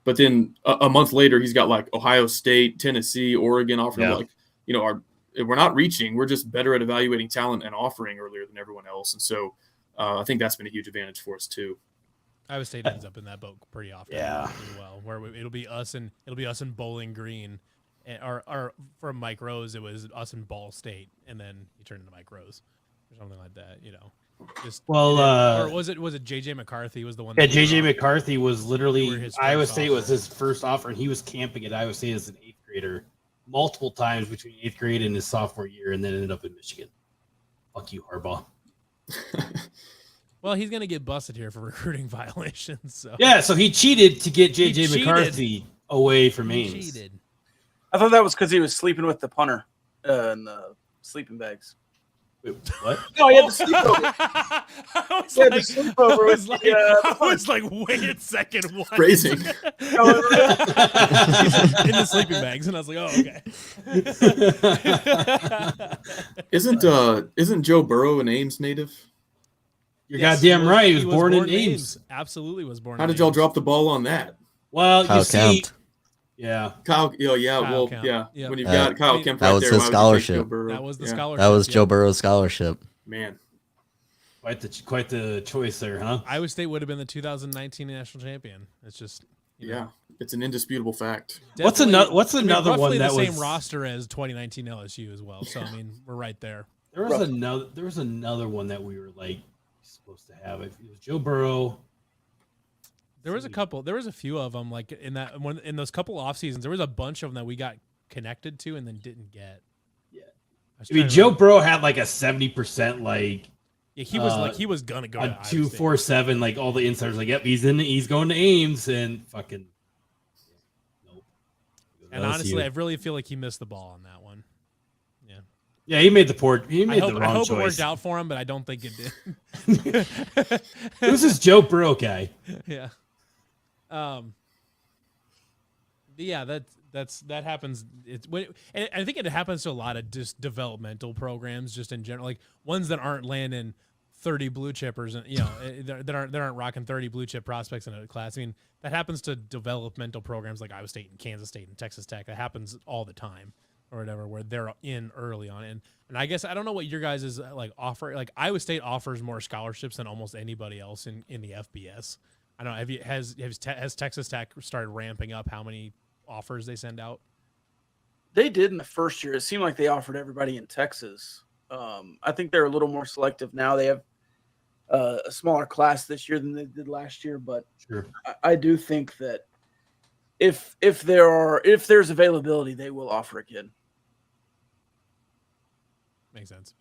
But then a month later, he's got like Ohio State, Tennessee, Oregon offering we're not reaching. We're just better at evaluating talent and offering earlier than everyone else. And so, I think that's been a huge advantage for us too. Iowa State ends up in that boat pretty often, as well, where it'll be us and Bowling Green, or for Mike Rose, it was us and Ball State, and then he turned into Mike Rose or something like that, or was it JJ McCarthy was the one? Yeah, JJ McCarthy was literally Iowa State was his first offer, and he was camping at Iowa State as an 8th grader multiple times between 8th grade and his sophomore year, and then ended up in Michigan. Fuck you, Harbaugh. Well, he's going to get busted here for recruiting violations. So. Yeah, so he cheated to get JJ McCarthy away from Ames. Cheated. I thought that was because he was sleeping with the punter in the sleeping bags. Wait, what? No, he had the sleepover. I was like, wait a second, what? Phrasing. In the sleeping bags, and I was like, oh, okay. Isn't Joe Burrow an Ames native? You're goddamn right. He was born in Ames. Absolutely was born. How in did y'all Ames. drop the ball on that? Well, Kyle you see, Kempt. yeah, Kyle. Kyle Kempt. Yeah. Yep. When you've got Kyle Kemp that right was there, his why would you take scholarship. Joe Burrow? That was the Yeah. scholarship. That was yeah. Joe Burrow's scholarship. Man. quite the choice there, huh? Iowa State would have been the 2019 national champion. It's just Yeah, it's an indisputable fact. What's another one that the was same roster as 2019 LSU as well? So I mean, we're right there. There was another one that we were like supposed to have. It was Joe Burrow. There was a couple. There was a few of them like in those couple off seasons. There was a bunch of them that we got connected to and then didn't get. Yeah, I mean Joe Burrow had like a 70% like. Yeah, he was gonna go on 247. Like all the insiders like, yep, he's going to Ames and fucking. Nope. And honestly, I really feel like he missed the ball on that one. Yeah, he made the wrong choice. I hope it worked out for him, but I don't think it did. Who's this Joe Burrow guy? Yeah. Yeah, that happens. I think it happens to a lot of just developmental programs, just in general, like ones that aren't landing 30 blue chippers, and that aren't rocking 30 blue chip prospects in a class. I mean, that happens to developmental programs like Iowa State and Kansas State and Texas Tech. That happens all the time. Or whatever, where they're in early on, and I guess I don't know what your guys is like offer. Like Iowa State offers more scholarships than almost anybody else in the FBS. I don't know. Has Texas Tech started ramping up how many offers they send out? They did in the first year. It seemed like they offered everybody in Texas. I think they're a little more selective now. They have a smaller class this year than they did last year, but sure. I do think that if there's availability, they will offer a kid. Makes sense.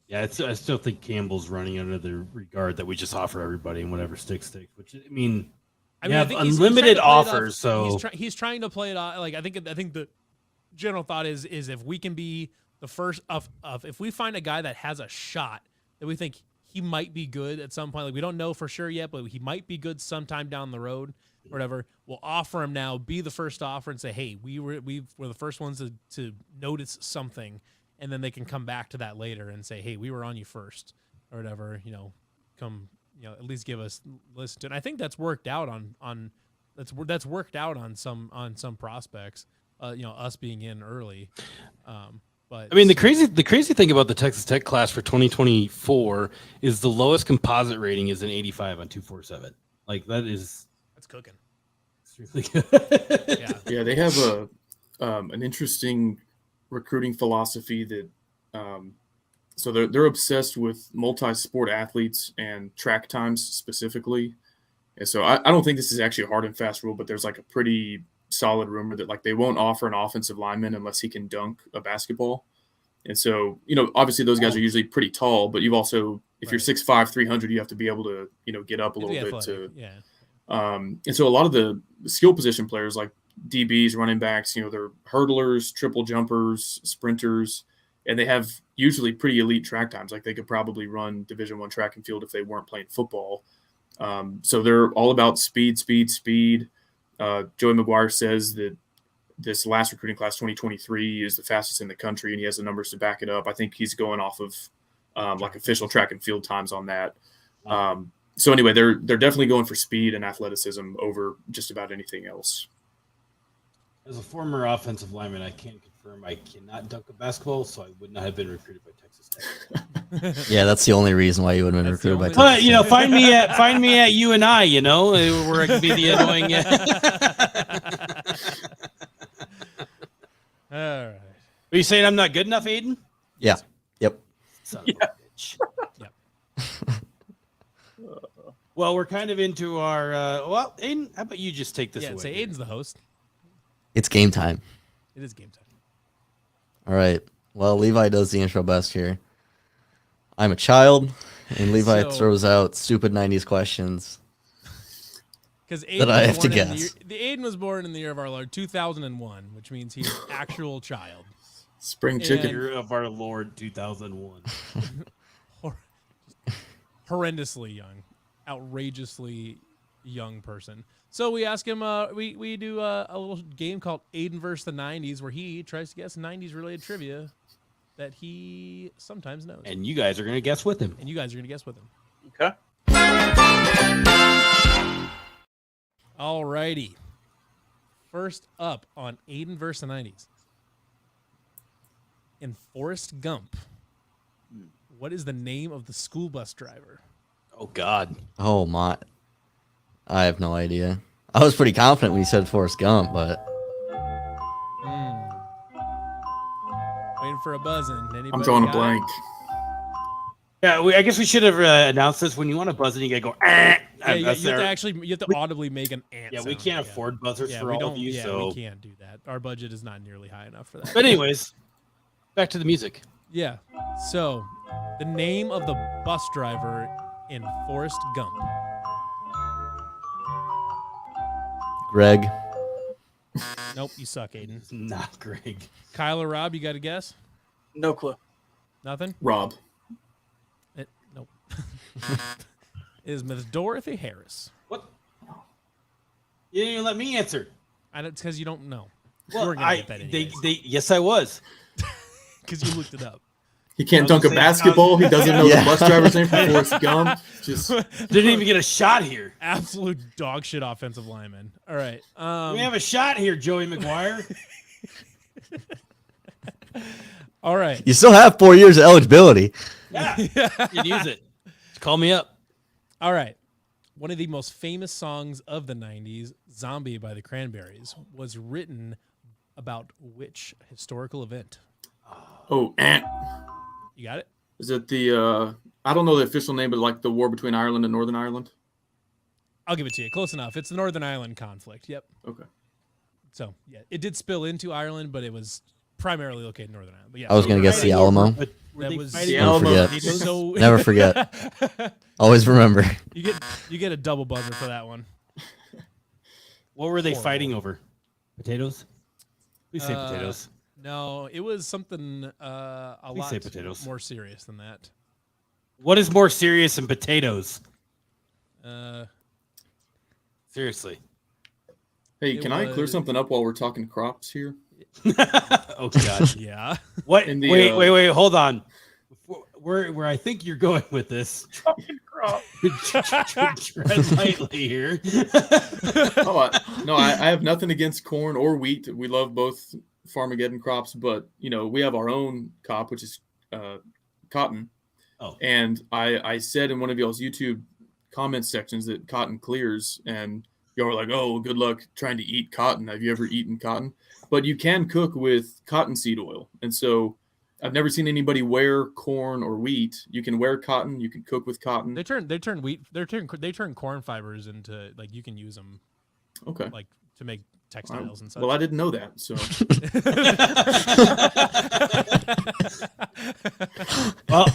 Yeah, I still think Campbell's running under the regard that we just offer everybody and whatever sticks. Which I mean, I have unlimited offers. So he's trying to play it off. Like I think the general thought is if we can be the first of if we find a guy that has a shot that we think he might be good at some point. Like we don't know for sure yet, but he might be good sometime down the road. Or whatever, we'll offer him now. Be the first offer and say, "Hey, we were the first ones to notice something." And then they can come back to that later and say, "Hey, we were on you first," or whatever. Come, at least give us listen to. And I think that's worked out on that's worked out on some prospects. Us being in early. But I mean, the crazy thing about the Texas Tech class for 2024 is the lowest composite rating is an 85 on 247. Like that's cooking. It's really good. Yeah, they have an interesting recruiting philosophy that so they're obsessed with multi-sport athletes and track times specifically. And so I don't think this is actually a hard and fast rule, but there's like a pretty solid rumor that like they won't offer an offensive lineman unless he can dunk a basketball. And so, obviously those guys are usually pretty tall, but you've also, if you're 6'5", 300, you have to be able to, get up a little bit athletic. And so a lot of the skill position players like DBs, running backs, they're hurdlers, triple jumpers, sprinters, and they have usually pretty elite track times. Like they could probably run Division I track and field if they weren't playing football. So they're all about speed. Joey McGuire says that this last recruiting class, 2023, is the fastest in the country, and he has the numbers to back it up. I think he's going off of like official track and field times on that. So anyway, they're definitely going for speed and athleticism over just about anything else. As a former offensive lineman, I can't confirm I cannot dunk a basketball, so I would not have been recruited by Texas Tech. Yeah, that's the only reason why you would have been recruited by Texas Tech. But find me at UNI, where I can be the annoying. All right. Are you saying I'm not good enough, Aiden? Yeah. Yep. Son of a bitch. Yep. Well, we're kind of into our. Aiden, how about you just take this away? Say Aiden's the host. It's game time. It is game time. All right. Well, Levi does the intro best here. I'm a child, and Levi throws out stupid 90s questions. Because that I have to guess. Aiden was born in the year of our Lord 2001, which means he's an actual child. Spring chicken. Year of our Lord 2001. Horrendously young, outrageously young person. So we ask him. We do a little game called Aiden versus the 90s, where he tries to guess 90s related trivia that he sometimes knows. And you guys are gonna guess with him. Okay. Alrighty. First up on Aiden versus the 90s. In Forrest Gump, what is the name of the school bus driver? Oh God. Oh my! I have no idea. I was pretty confident when you said Forrest Gump, but Waiting for a buzzing. Anybody I'm drawing a got it? blank. Yeah, I guess we should have announced this. When you want to buzz it, you gotta go. Yeah, That's you have there. to audibly make an ant. Yeah, we sound. can't afford buzzers Yeah, for we all don't. of you. Yeah, So, we can't do that. Our budget is not nearly high enough for that. but anyways, back to the music. Yeah. So, the name of the bus driver in Forrest Gump. Greg. Nope, you suck, Aiden. It's not Greg. Kyle or Rob, you got a guess? No clue. Nothing? Rob. Nope. It is Miss Dorothy Harris. What? You didn't even let me answer. And it's because you don't know. You Well, weren't gonna get that anyways. yes, I was. Because you looked it up. He can't I was dunk a gonna say, basketball. He doesn't know Yeah. the bus driver's name from Forrest Gump. Just Didn't even get a shot here. Absolute dog shit offensive lineman. All right. We have a shot here, Joey McGuire. All right. You still have 4 years of eligibility. Yeah, you can use it. Just call me up. All right. One of the most famous songs of the 90s, Zombie by the Cranberries, was written about which historical event? You got it? is it the I don't know the official name, but like the war between Ireland and Northern Ireland? I'll give it to you. Close enough. It's the Northern Ireland conflict. Yep. Okay. So, yeah, it did spill into Ireland, but it was primarily located in Northern Ireland. But yeah, I was going to guess the Alamo. But were That they was- fighting Never over forget. potatoes? so Never forget. Always remember. you get a double buzzer for that one. What were they Horrible. fighting over? Potatoes? Please say potatoes. No, it was something a Please lot say potatoes. more serious than that. What is more serious than potatoes? Uh, Seriously. Hey, It can I clear was- something up while we're talking crops here? Oh God. yeah. What? In the, Wait. Hold on. Where I think you're going with this? Fucking crop. Tread lightly here. I have nothing against corn or wheat. We love both Farmageddon crops, but we have our own crop, which is cotton. Oh. And I said in one of y'all's YouTube comment sections that cotton clears, and y'all were like, "Oh, good luck trying to eat cotton. Have you ever eaten cotton?" But you can cook with cottonseed oil, and so I've never seen anybody wear corn or wheat. You can wear cotton. You can cook with cotton. They turn corn fibers into like you can use them Okay. like to make textiles and such. Well, I didn't know that. So Well,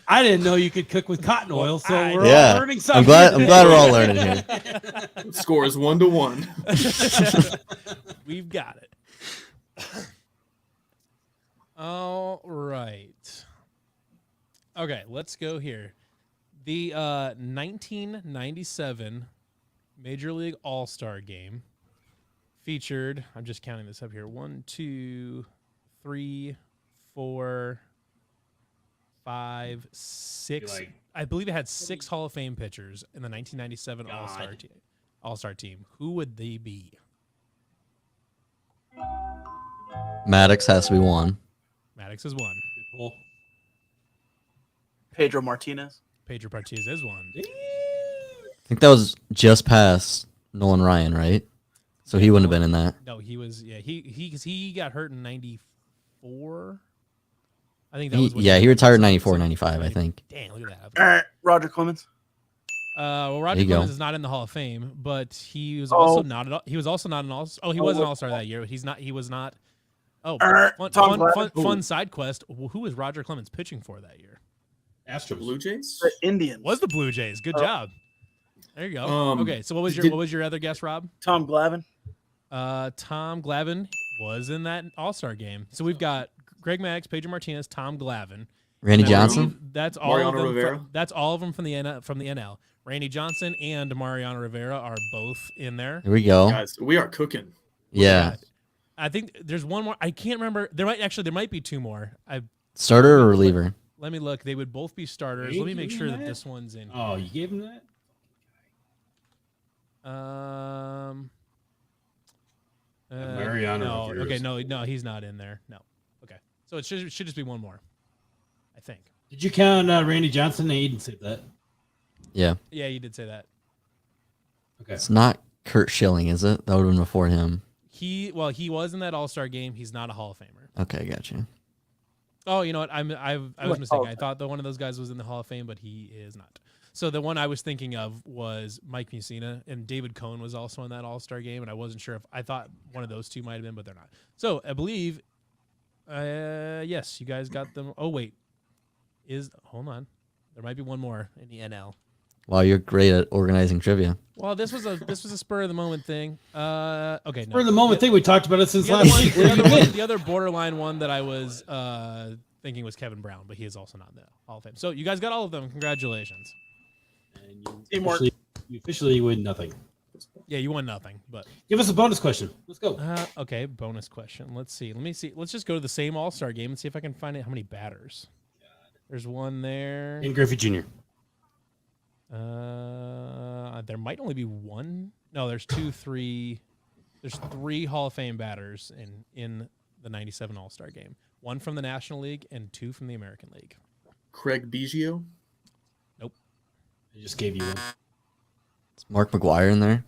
I didn't know you could cook with cotton oil, so we're Yeah. all learning something. I'm glad we're all learning here. the score is 1-1. We've got it. All right. Okay, let's go here. The 1997 Major League All-Star Game featured, I'm just counting this up here, 1, 2, 3, 4, 5, 6. Like- I believe it had 6 Hall of Fame pitchers in the 1997 God. All-Star team. Who would they be? Maddox has to be one. Maddox is one. Good pull. Pedro Martinez. Pedro Martinez is one. I think that was just past Nolan Ryan, right? So he wouldn't have been in that. No, he was. Yeah, he got hurt in '94. I think that was. when He retired in 94, 95, I think. Dang, look at that. Roger Clemens. Well, There Roger you go. Clemens is not in the Hall of Fame, but he was also not. He was also not an all. Oh, he was an Oh. All-Star that year, but he's not. He was not. Oh, Tom Glavine. fun side quest. Who was Roger Clemens pitching for that year? The Astros. Blue Jays? The Indians. Was the Blue Jays? Good job. There you go. Okay, so what was your other guess, Rob? Tom Glavine. Tom Glavine was in that All-Star game. So we've got Greg Maddox, Pedro Martinez, Tom Glavine. Randy And I Johnson? believe That's all Mariano of them. Rivera? That's all of them from the NL. Randy Johnson and Mariano Rivera are both in there. Here we go. Guys, we are cooking. Yeah. I think there's one more. I can't remember. There might be 2 more. Starter or reliever? Let me look. They would both be starters. Let me make sure that this one's in. Oh, you gave him that? Mariano No. Rivera's- Okay. No. He's not in there. No. Okay. So it should just be one more. I think. Did you count Randy Johnson? No, you didn't say that. Yeah. Yeah, you did say that. Okay. It's not Kurt Schilling, is it? That would have been before him. He was in that All-Star game. He's not a Hall of Famer. Okay, gotcha. Oh, you know what? I was mistaken. I thought that one of those guys was in the Hall of Fame, but he is not. So the one I was thinking of was Mike Mussina, and David Cohn was also in that All-Star game, and I wasn't sure if I thought one of those two might have been, but they're not. So I believe, yes, you guys got them. Oh wait, hold on, there might be one more in the NL. Wow, you're great at organizing trivia. Well, this was a spur of the moment thing. Okay, Spur of the moment thing. We talked about it since last week. The other borderline one that I was thinking was Kevin Brown, but he is also not in the Hall of Fame. So you guys got all of them. Congratulations. And you officially win nothing. Yeah, you won nothing. But give us a bonus question. Let's go. Okay, bonus question. Let's see. Let's just go to the same All-Star game and see if I can find out how many batters. There's one there. And Griffey Jr. There might only be one. No, there's two, three. There's 3 Hall of Fame batters in the '97 All-Star game. 1 from the National League and 2 from the American League. Craig Biggio? Nope. I just gave you one. Is Mark McGwire in there?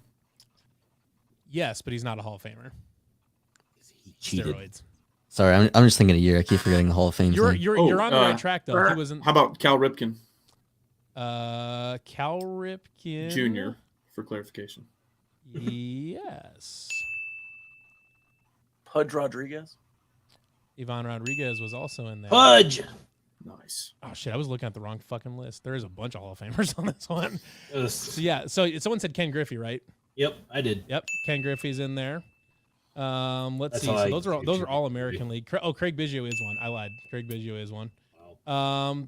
Yes, but he's not a Hall of Famer. He cheated. Steroids. Sorry, I'm just thinking a year. I keep forgetting the Hall of Fame thing. You're on the right track though. He wasn't. How about Cal Ripken? Cal Ripken Jr. for clarification. Yes. Pudge Rodriguez. Ivan Rodriguez was also in there. Pudge. Nice. Oh shit! I was looking at the wrong fucking list. There is a bunch of Hall of Famers on this one. Yes. So yeah. So someone said Ken Griffey, right? Yep, I did. Yep. Ken Griffey's in there. Let's That's see. all So I those are all American League. Oh, Craig Biggio is one. I lied. Craig Biggio is one.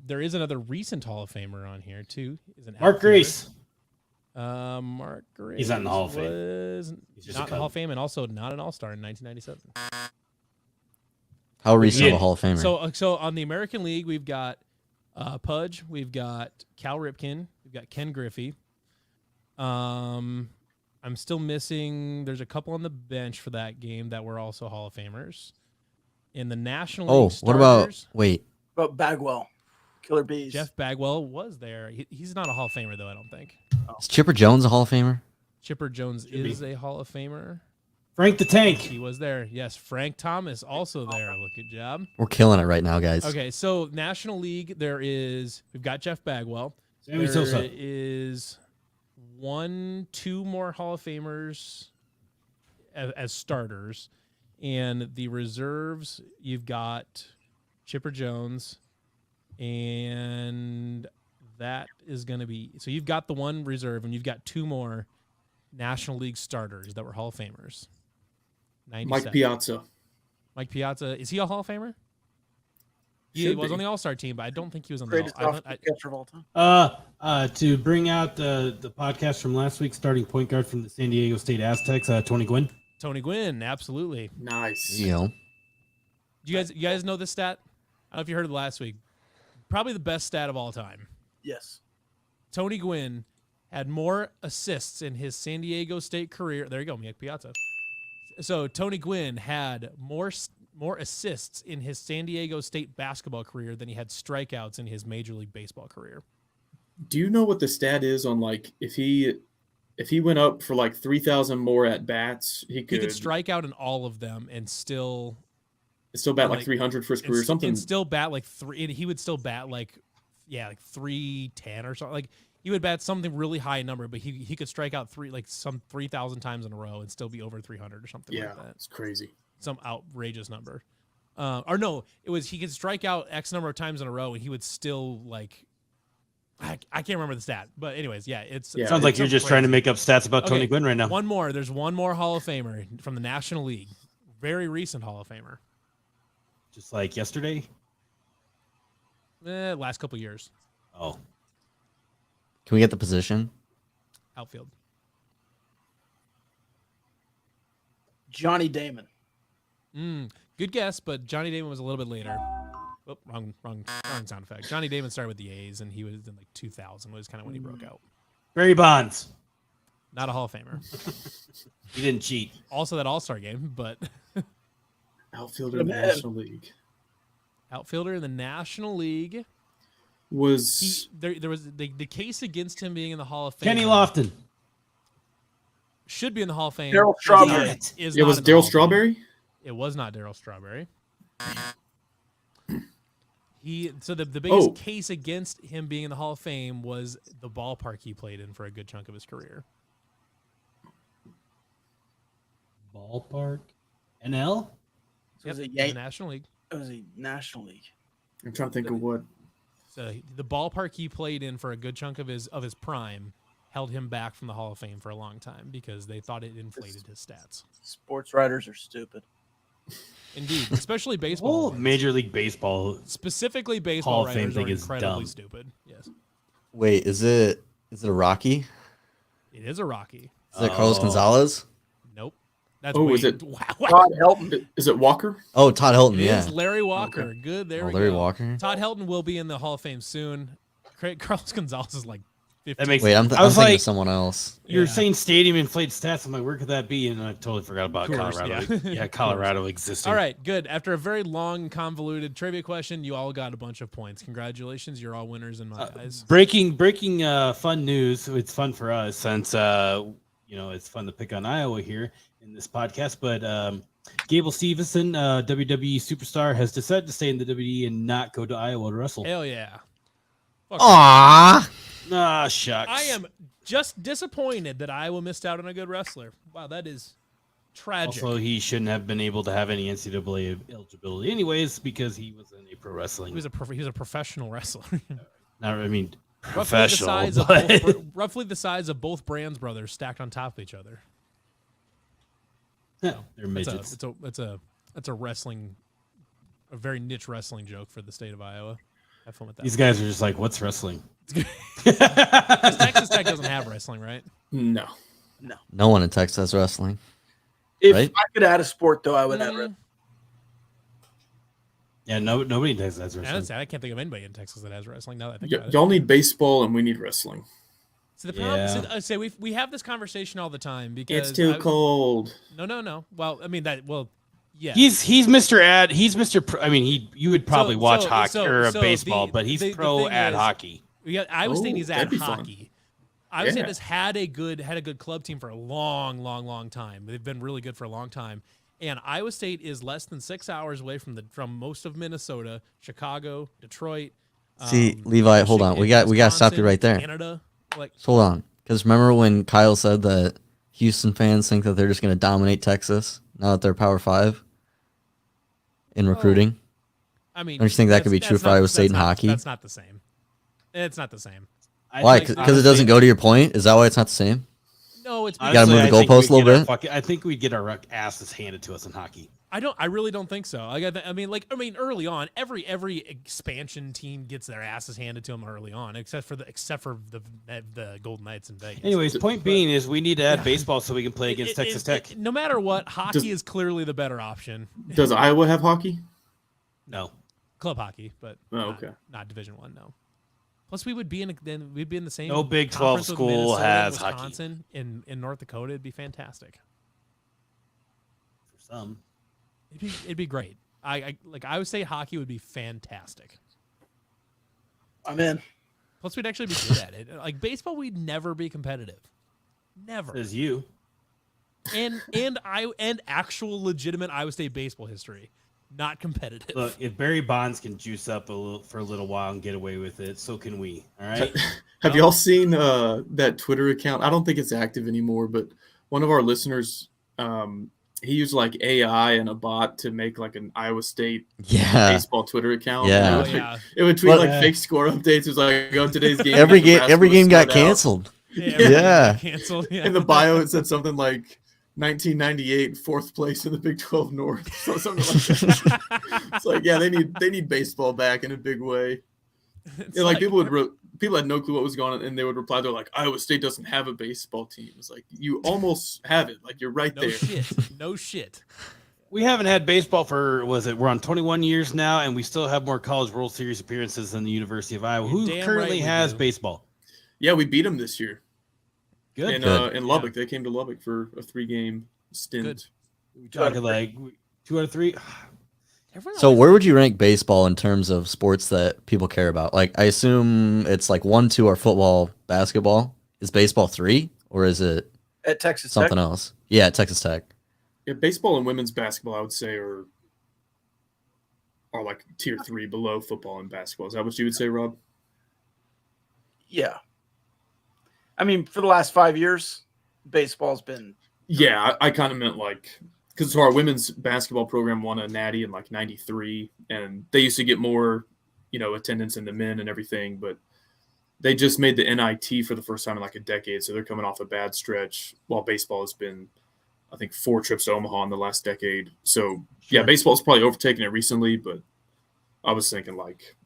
There is another recent Hall of Famer on here too. Mark Grace. Mark Grace. He's not in the Hall of Fame. Was not in the Hall of Fame and also not an All-Star in 1997. How recent of a Hall of Famer? So on the American League, we've got Pudge, we've got Cal Ripken, we've got Ken Griffey. I'm still missing. There's a couple on the bench for that game that were also Hall of Famers. In the National League starters, what about wait? About Bagwell, Killer Bees. Jeff Bagwell was there. He's not a Hall of Famer though. I don't think. Is Chipper Jones a Hall of Famer? Chipper Jones is a Hall of Famer. Frank the Tank. He was there. Yes, Frank Thomas also there. Look, good job. We're killing it right now, guys. Okay, so National League, we've got Jeff Bagwell. Sammy There Sosa. is 2 more Hall of Famers as starters, and the reserves you've got Chipper Jones, and that is going to be so you've got the 1 reserve, and you've got 2 more National League starters that were Hall of Famers. 97. Mike Piazza. Mike Piazza, is he a Hall of Famer? He Should was be. on the All-Star team, but I don't think he was on the Greatest All-Star. catcher of all time. To bring out the podcast from last week, starting point guard from the San Diego State Aztecs, Tony Gwynn. Tony Gwynn, absolutely. Nice. You know, Do you guys know this stat? I don't know if you heard it last week. Probably the best stat of all time. Yes. Tony Gwynn had more assists in his San Diego State career. There you go, Mike Piazza. So Tony Gwynn had more assists in his San Diego State basketball career than he had strikeouts in his Major League Baseball career. Do you know what the stat is on like if he went up for like 3,000 more at bats, he could strike out in all of them and still bat like 300 for his career, something. And still bat like 3. He would still bat like 310 or something. Like he would bat something really high number, but he could strike out 3,000 times in a row and still be over 300 or something like that. Yeah, it's crazy. Some outrageous number. Or no, he could strike out X number of times in a row and he would still like. I can't remember the stat, but anyways, Sounds like you're just trying to make up stats about Tony Gwynn right now. One more. There's one more Hall of Famer from the National League. Very recent Hall of Famer. Just like yesterday. Last couple years. Oh, can we get the position? Outfield. Johnny Damon. Good guess, but Johnny Damon was a little bit later. Oh, wrong sound effect. Johnny Damon started with the A's, and he was in like 2000 was kind of when he broke out. Barry Bonds. Not a Hall of Famer. He didn't cheat. Also that All-Star game, but Outfielder in the National League. Outfielder in the National League. Was There was the case against him being in the Hall of Fame. Kenny Lofton. should be in the Hall of Fame. Darryl Strawberry. Is Yeah, not was in the Hall Daryl of Fame. Strawberry? It was not Daryl Strawberry. The biggest case against him being in the Hall of Fame was the ballpark he played in for a good chunk of his career. Ballpark, NL. Yep, Was it in the National League. It was a National League. I'm trying to think of what. So the ballpark he played in for a good chunk of his prime held him back from the Hall of Fame for a long time because they thought it inflated his stats. Sports writers are stupid. Indeed, especially baseball. Major League Baseball. Specifically, baseball Hall of Fame writers are thing is incredibly dumb. stupid. Yes, Wait, is it a Rocky? it is a Rocky. Is it Carlos Gonzalez? Nope. That's Is it? Wow. Todd Helton. Is it Walker? Oh, Todd Hilton. It Yeah. is Larry Walker. Okay. Good. There Oh, we Larry go. Walker. Todd Helton will be in the Hall of Fame soon. Carlos Gonzalez is like 50. That makes. Wait, I'm I thinking was of like, someone else. you're Yeah. saying stadium inflated stats. I'm like, where could that be? And I totally forgot about Coors, Colorado. yeah. Colorado existing. All right, good. After a very long, convoluted trivia question, you all got a bunch of points. Congratulations. You're all winners in my eyes. Breaking fun news. It's fun for us since it's fun to pick on Iowa here in this podcast. But Gable Stevenson, WWE superstar, has decided to stay in the WWE and not go to Iowa to wrestle. Hell yeah. Fuck Aww. Ah, shucks. I am just disappointed that Iowa missed out on a good wrestler. Wow, that is tragic. Also, he shouldn't have been able to have any NCAA eligibility, anyways, because he was in a pro wrestling. He was a professional wrestler. Professional. Roughly the size of both Brands brothers stacked on top of each other. Yeah, they're midgets. It's a wrestling, a very niche wrestling joke for the state of Iowa. Have fun with that. These guys are just like, what's wrestling? Texas Tech doesn't have wrestling, right? No. No one in Texas has wrestling. If Right? I could add a sport, though, I would add it. Yeah, nobody in Texas has Yeah, wrestling. that's sad. I can't think of anybody in Texas that has wrestling. Now that I think about it. Y'all need baseball and we need wrestling. So the problem, Yeah. I say we have this conversation all the time because It's too cold. No. Well, I mean that. Well, yeah. He's Mr. Ad. He's Mr. Pro, I mean, you would probably watch hockey or so baseball, the- but he's the pro thing ad is- hockey. We got Iowa State needs that'd at be fun. hockey. Iowa State Yeah. has had a good club team for a long time. They've been really good for a long time. And Iowa State is less than 6 hours away from most of Minnesota, Chicago, Detroit. See, Levi, hold on. We got to stop you right there. Canada, like Hold on. Because remember when Kyle said that Houston fans think that they're just going to dominate Texas now that they're Power 5 in recruiting? I mean, Don't you think that could be that's true for not- Iowa State that's in not- hockey? That's not the same. It's not the same. Why? Because it doesn't go to your point? Is that why it's not the same? No, it's gotta move the goalpost a little bit? I think we'd get our asses handed to us in hockey. I really don't think so. I mean, early on, every expansion team gets their asses handed to them early on, except for the Golden Knights in Vegas. Anyways, point being is we need to add baseball so we can play against Texas Tech. No matter what, hockey is clearly the better option. Does Iowa have hockey? No. Club hockey, but okay. not Division I. No. Plus, we'd be in the same. No Big 12 conference with school Minnesota has and hockey. Wisconsin in North Dakota. It'd be fantastic. For some. It'd be great. I would say hockey would be fantastic. I'm in. Plus, we'd actually be good at it. Like baseball, we'd never be competitive. Never. Says you. And actual legitimate Iowa State baseball history, not competitive. Look, if Barry Bonds can juice up for a little while and get away with it, so can we. All right. Have y'all seen that Twitter account? I don't think it's active anymore, but one of our listeners, he used like AI and a bot to make like an Iowa State baseball Twitter account. Yeah. It would tweet like fake score updates. It was like, "Oh, today's game." Every game got out. canceled. Yeah. Canceled. Yeah. In the bio, it said something like 1998, fourth place in the Big 12 North, so something like that. It's like, yeah, they need baseball back in a big way. And like people had no clue what was going on, and they would reply, they're like, Iowa State doesn't have a baseball team. It's like, you almost have it. Like, you're right there. No shit. We haven't had baseball we're on 21 years now, and we still have more College World Series appearances than the University of Iowa, who currently has baseball. Yeah, we beat them this year. Good. In Lubbock. They came to Lubbock for a 3-game stint. Good. We talking like 2 out of 3. So where would you rank baseball in terms of sports that people care about? Like, I assume it's like 1, 2 are football, basketball. Is baseball 3, or is it? At Texas something Tech? else. Yeah, Texas Tech. Yeah, baseball and women's basketball, I would say, are like tier 3 below football and basketball. Is that what you would say, Rob? Yeah. I mean, for the last 5 years, baseball's been. Yeah, I kind of meant like because our women's basketball program won a natty in like '93, and they used to get more, attendance than the men and everything, but they just made the NIT for the first time in like a decade, so they're coming off a bad stretch. While baseball has been, I think, 4 trips to Omaha in the last decade. So yeah, baseball's probably overtaken it recently, but I was thinking like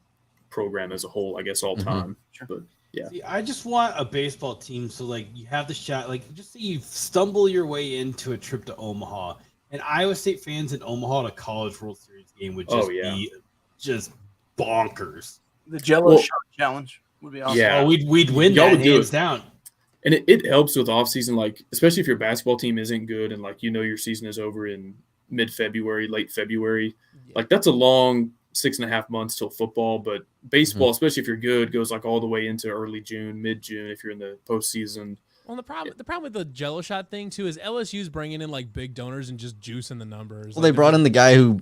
program as a whole, I guess all time. Sure. But yeah, See, I just want a baseball team so like you have the shot, like just say you stumble your way into a trip to Omaha, and Iowa State fans in Omaha at a College World Series game would just be just bonkers. The Jello Shot Challenge would be awesome. Yeah. Oh, we'd win Y'all that would do hands it. down. and it helps with off season, like especially if your basketball team isn't good and like your season is over in mid-February, late February. Yeah. Like that's a long 6.5 months till football, but baseball, especially if you're good, goes like all the way into early June, mid-June if you're in the postseason. Well, the problem with the Jello shot thing too is LSU's bringing in like big donors and just juicing the numbers. Well, they brought in the guy who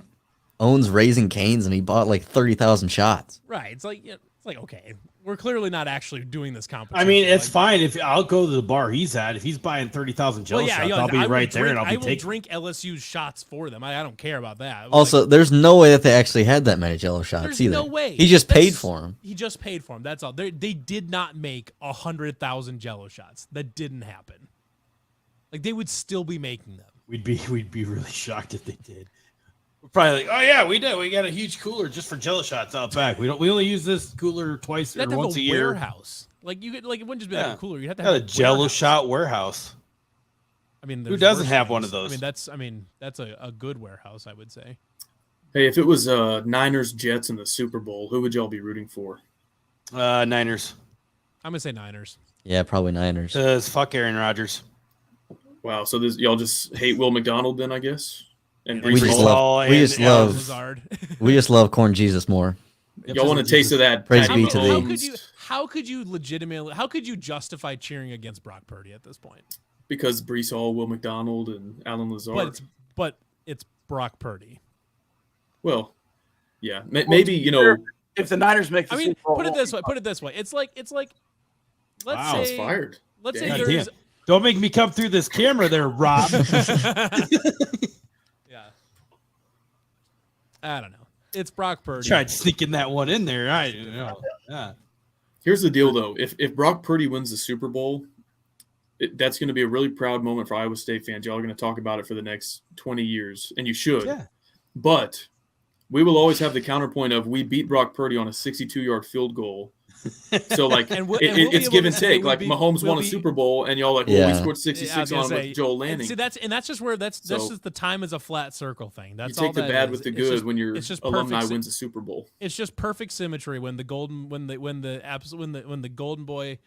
owns Raising Cane's, and he bought like 30,000 shots. Right. It's like okay, we're clearly not actually doing this competition. I mean, it's like, fine if I'll go to the bar he's at. If he's buying 30,000 Jello shots, I'll be right there and I'll be taking. I will drink LSU's shots for them. I don't care about that. Also, there's no way that they actually had that many Jello shots there's either. no way. He just paid for them. He just paid for them. That's all. They did not make 100,000 Jello shots. That didn't happen. Like they would still be making them. We'd be really shocked if they did. We're probably like, oh yeah, we did. We got a huge cooler just for Jello shots out back. We only use this cooler twice or once a year. Warehouse. Like you could it wouldn't just be like a cooler. You have to Got have a Jello shot warehouse. I mean, who doesn't worse have things. one of those? I mean that's a good warehouse, I would say. Hey, if it was Niners Jets in the Super Bowl, who would y'all be rooting for? Niners. I'm gonna say Niners. Yeah, probably Niners. Because fuck Aaron Rodgers. Wow, so y'all just hate Will McDonald then, I guess? And We just love corn Jesus more. Y'all want a taste of that? Praise Patty be to Mahomes? thee. How could you legitimately? How could you justify cheering against Brock Purdy at this point? Because Brees Hall, Will McDonald, and Alan Lazard. But it's Brock Purdy. Well, yeah, maybe if the Niners make the Super Bowl, put it this way. It's like let's say fired. Let's Damn. say there's Don't make me come through this camera there, Rob. yeah. I don't know. It's Brock Purdy. Tried sneaking that one in there. I don't know. Yeah. Here's the deal, though. If Brock Purdy wins the Super Bowl, that's going to be a really proud moment for Iowa State fans. Y'all are going to talk about it for the next 20 years, and you should. Yeah. But we will always have the counterpoint of we beat Brock Purdy on a 62-yard field goal. So, like, it's give and take. Like, Mahomes won a Super Bowl, and y'all like, well, we scored 66 on with Joel Lanning. See, that's just where that's just the time is a flat circle thing. That's you take all the bad is. with the good when your alumni wins a a Super Bowl. It's just perfect symmetry when the golden boy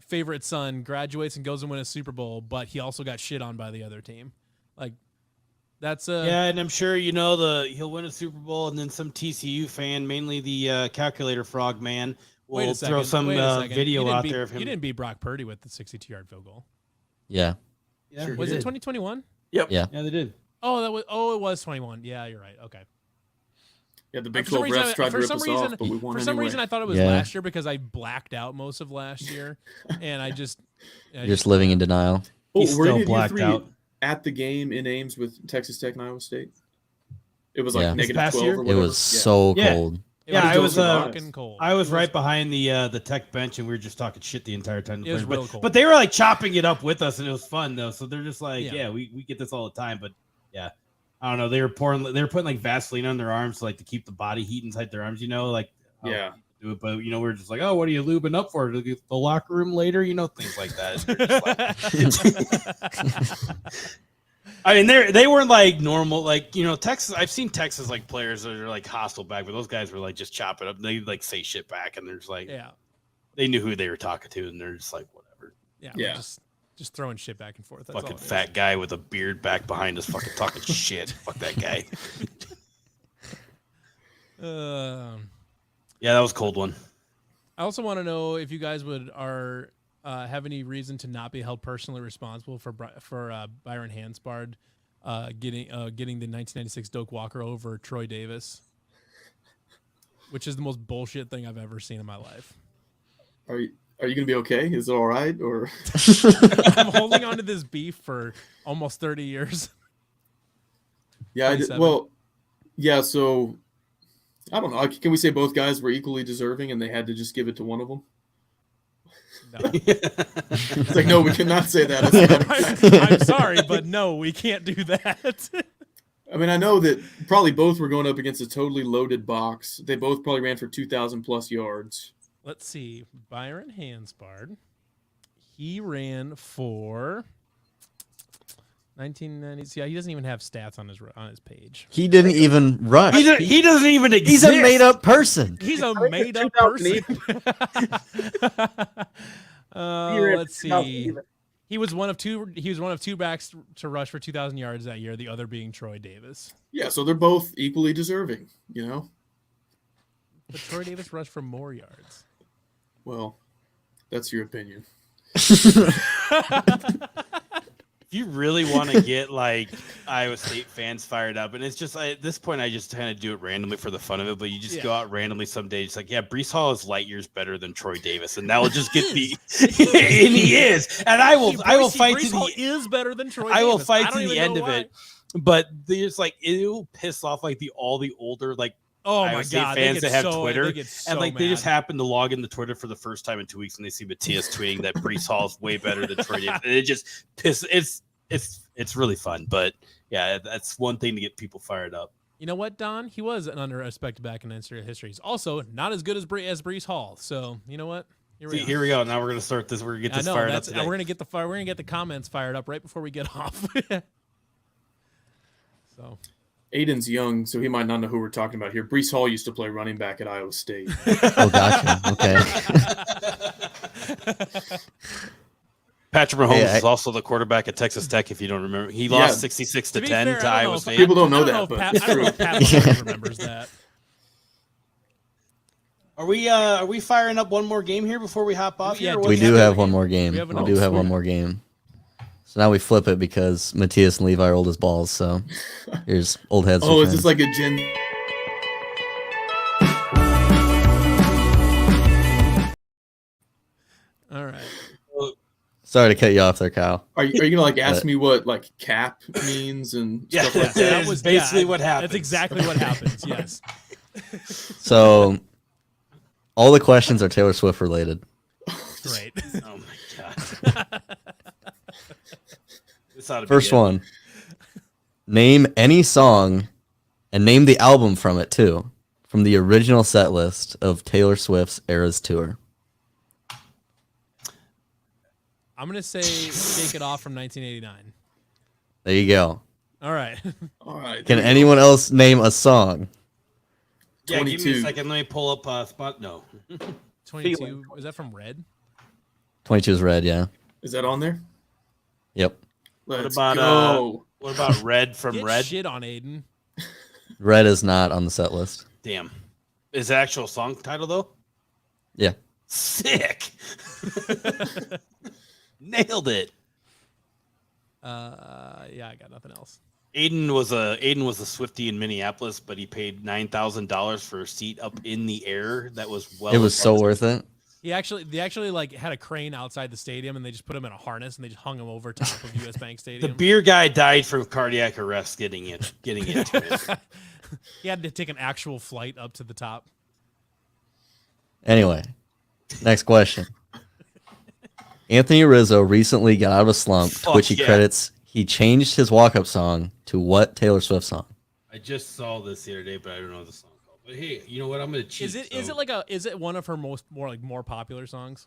favorite son graduates and goes and wins a Super Bowl, but he also got shit on by the other team. Like that's yeah, and I'm sure he'll win a Super Bowl, and then some TCU fan, mainly the calculator frog man, will throw some video out there of him. You didn't beat Brock Purdy with the 62-yard field goal. Yeah. Yeah, Sure was did. it 2021? Yep. Yeah. Yeah, they did. It was 21. Yeah, you're right. Okay. Yeah, the Big For some 12 reason, refs tried to for rip some us reason, off, but we won for some anyway. reason, I thought it was Yeah. last year because I blacked out most of last year, and I just Just living in denial. Oh, He's were still any of you blacked three out. at the game in Ames with Texas Tech and Iowa State? It was like Yeah. negative This past 12 year? or It whatever. was so Yeah. cold. Yeah, I I was fucking cold. I was right behind the Tech bench, and we were just talking shit the entire time. It was real cold. But they were like chopping it up with us, and it was fun though. So they're just like, Yeah. yeah, we get this all the time. But yeah, I don't know. They were putting like Vaseline on their arms, like to keep the body heat inside their arms. Like how Yeah. people do it. But we're just like, oh, what are you lubing up for? To get the locker room later? Things like that. I mean, they weren't like normal, like Texas. I've seen Texas like players that are like hostile back, but those guys were like just chop it up. They like say shit back, and there's like, yeah, they knew who they were talking to, and they're just like, whatever. yeah, Yeah. Just throwing shit back and forth. That's Fucking all it is. fat guy with a beard back behind us, fucking talking shit. Fuck that guy. Um, Yeah, that was a cold one. I also want to know if you guys have any reason to not be held personally responsible for Byron Hanspard getting the 1996 Doak Walker over Troy Davis, which is the most bullshit thing I've ever seen in my life. Are you gonna be okay? Is it all right? Or I'm holding on to this beef for almost 30 years. yeah, yeah. So I don't know. Can we say both guys were equally deserving and they had to just give it to one of them? No. It's like, no, we cannot say that. I'm sorry, but no, we can't do that. I mean, I know that probably both were going up against a totally loaded box. They both probably ran for 2,000 plus yards. Let's see. Byron Hanspard. He ran for 1990s. Yeah, he doesn't even have stats on his page. He didn't even rush. He doesn't even exist. He's a made-up person. He's a made-up person. Let's see. He was one of two backs to rush for 2,000 yards that year. The other being Troy Davis. Yeah, so they're both equally deserving. You know. But Troy Davis rushed for more yards. Well, that's your opinion. You really want to get like Iowa State fans fired up, and it's just at this point I just kind of do it randomly for the fun of it. But you just go out randomly someday. It's like, yeah, Breece Hall is light years better than Troy Davis, and that will just get the and he is, and I will fight Breece to Hall the is better than Troy. I will Davis. fight to the end of it. But there's like it'll piss off like all the older like Iowa State fans that have Twitter, and like they just happen to log into Twitter for the first time in 2 weeks, and they see Matthias tweeting that Breece Hall is way better than Troy Davis, and it just pisses. It's really fun, but yeah, that's one thing to get people fired up. You know what, Don? He was an under-respected back in history. He's also not as good as Breece Hall. So you know what? Here we go. Now we're gonna start this. We're gonna get this fired up today. We're gonna get we're gonna get the comments fired up right before we get off. So. Aiden's young, so he might not know who we're talking about here. Breece Hall used to play running back at Iowa State. Oh, gotcha. Okay. Patrick Mahomes is also the quarterback at Texas Tech. If you don't remember, he lost 66 to 10 to Iowa State. People don't know that, but I don't know if Pat Mahomes remembers that. Are we firing up one more game here before we hop off? Yeah, We do have one more game. We do have one more game. So now we flip it because Matthias and Levi are old as balls. So here's old heads. Oh, is this like a gen? All right. Sorry to cut you off there, Kyle. Are you gonna like ask me what like cap means and stuff like that? That was basically what happened. That's exactly what happens. Yes. So all the questions are Taylor Swift related. Great. Oh my god. First one. Name any song and name the album from it too, from the original set list of Taylor Swift's Eras Tour. I'm going to say Shake It Off from 1989. There you go. All right. All right. Can anyone else name a song? Yeah, 22. give me a second. Let me pull up spot. No. 22. Is that from Red? 22 is Red, yeah. Is that on there? Yep. Let's what about go. What about Red from Get Red? shit on Aiden. Red is not on the set list. Damn. Is the actual song title though? Yeah. Sick. Nailed it. Yeah, I got nothing else. Aiden was a Swiftie in Minneapolis, but he paid $9,000 for a seat up in the air. That was It was so worth it. They actually like had a crane outside the stadium, and they just put him in a harness, and they just hung him over top of US Bank Stadium. The beer guy died from cardiac arrest getting into it. He had to take an actual flight up to the top. Anyway, next question. Anthony Rizzo recently got out of a slump, to which he credits he changed his walk-up song to what Taylor Swift song? I just saw this the other day, but I don't know the song called. But hey, you know what? I'm gonna cheat. Is it one of her more popular songs?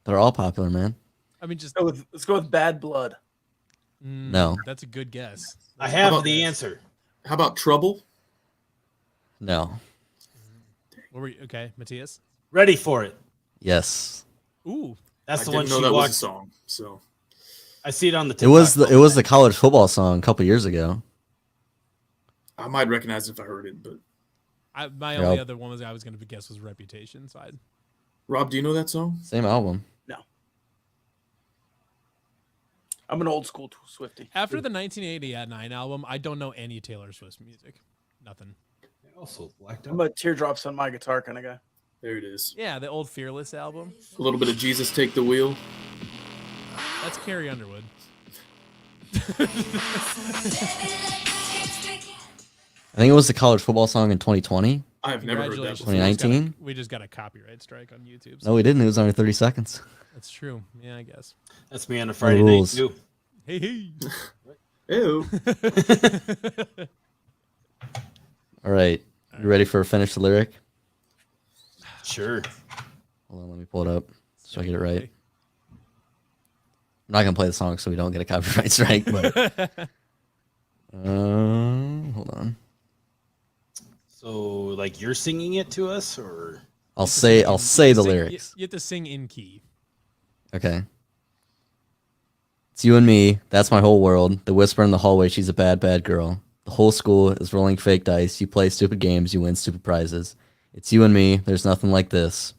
They're all popular, man. I mean, just let's go with Bad Blood. No. That's a good guess. I have the answer. How about Trouble? No. What were you, okay, Matthias? Ready for it? Yes. Ooh, that's I the one didn't know she that walked. was a song. So I see it on the. TikTok. It was the college football song a couple years ago. I might recognize it if I heard it, but my only other one I was going to guess was Reputation. So Rob, do you know that song? Same album. No. I'm an old school Swiftie. After the 1989 album, I don't know any Taylor Swift music. Nothing. Also blacked I'm a teardrops on my guitar kind of guy. There it is. Yeah, the old Fearless album. A little bit of Jesus Take the Wheel. That's Carrie Underwood. I think it was the college football song in 2020. I have never heard that Congratulations. before. 2019? We just got a copyright strike on YouTube. No, we didn't. It was under 30 seconds. That's true. Yeah, I guess. That's me on a Friday night rules. too. Hey, hey. Ew. All right. You ready for finish the lyric? Sure. Hold on, let me pull it up so I get it right. I'm not gonna play the song so we don't get a copyright strike, but hold on. So, like, you're singing it to us, or I'll say the lyrics. You have to sing in key. Okay. It's you and me. That's my whole world. The whisper in the hallway. She's a bad, bad girl. The whole school is rolling fake dice. You play stupid games. You win stupid prizes. It's you and me. There's nothing like this.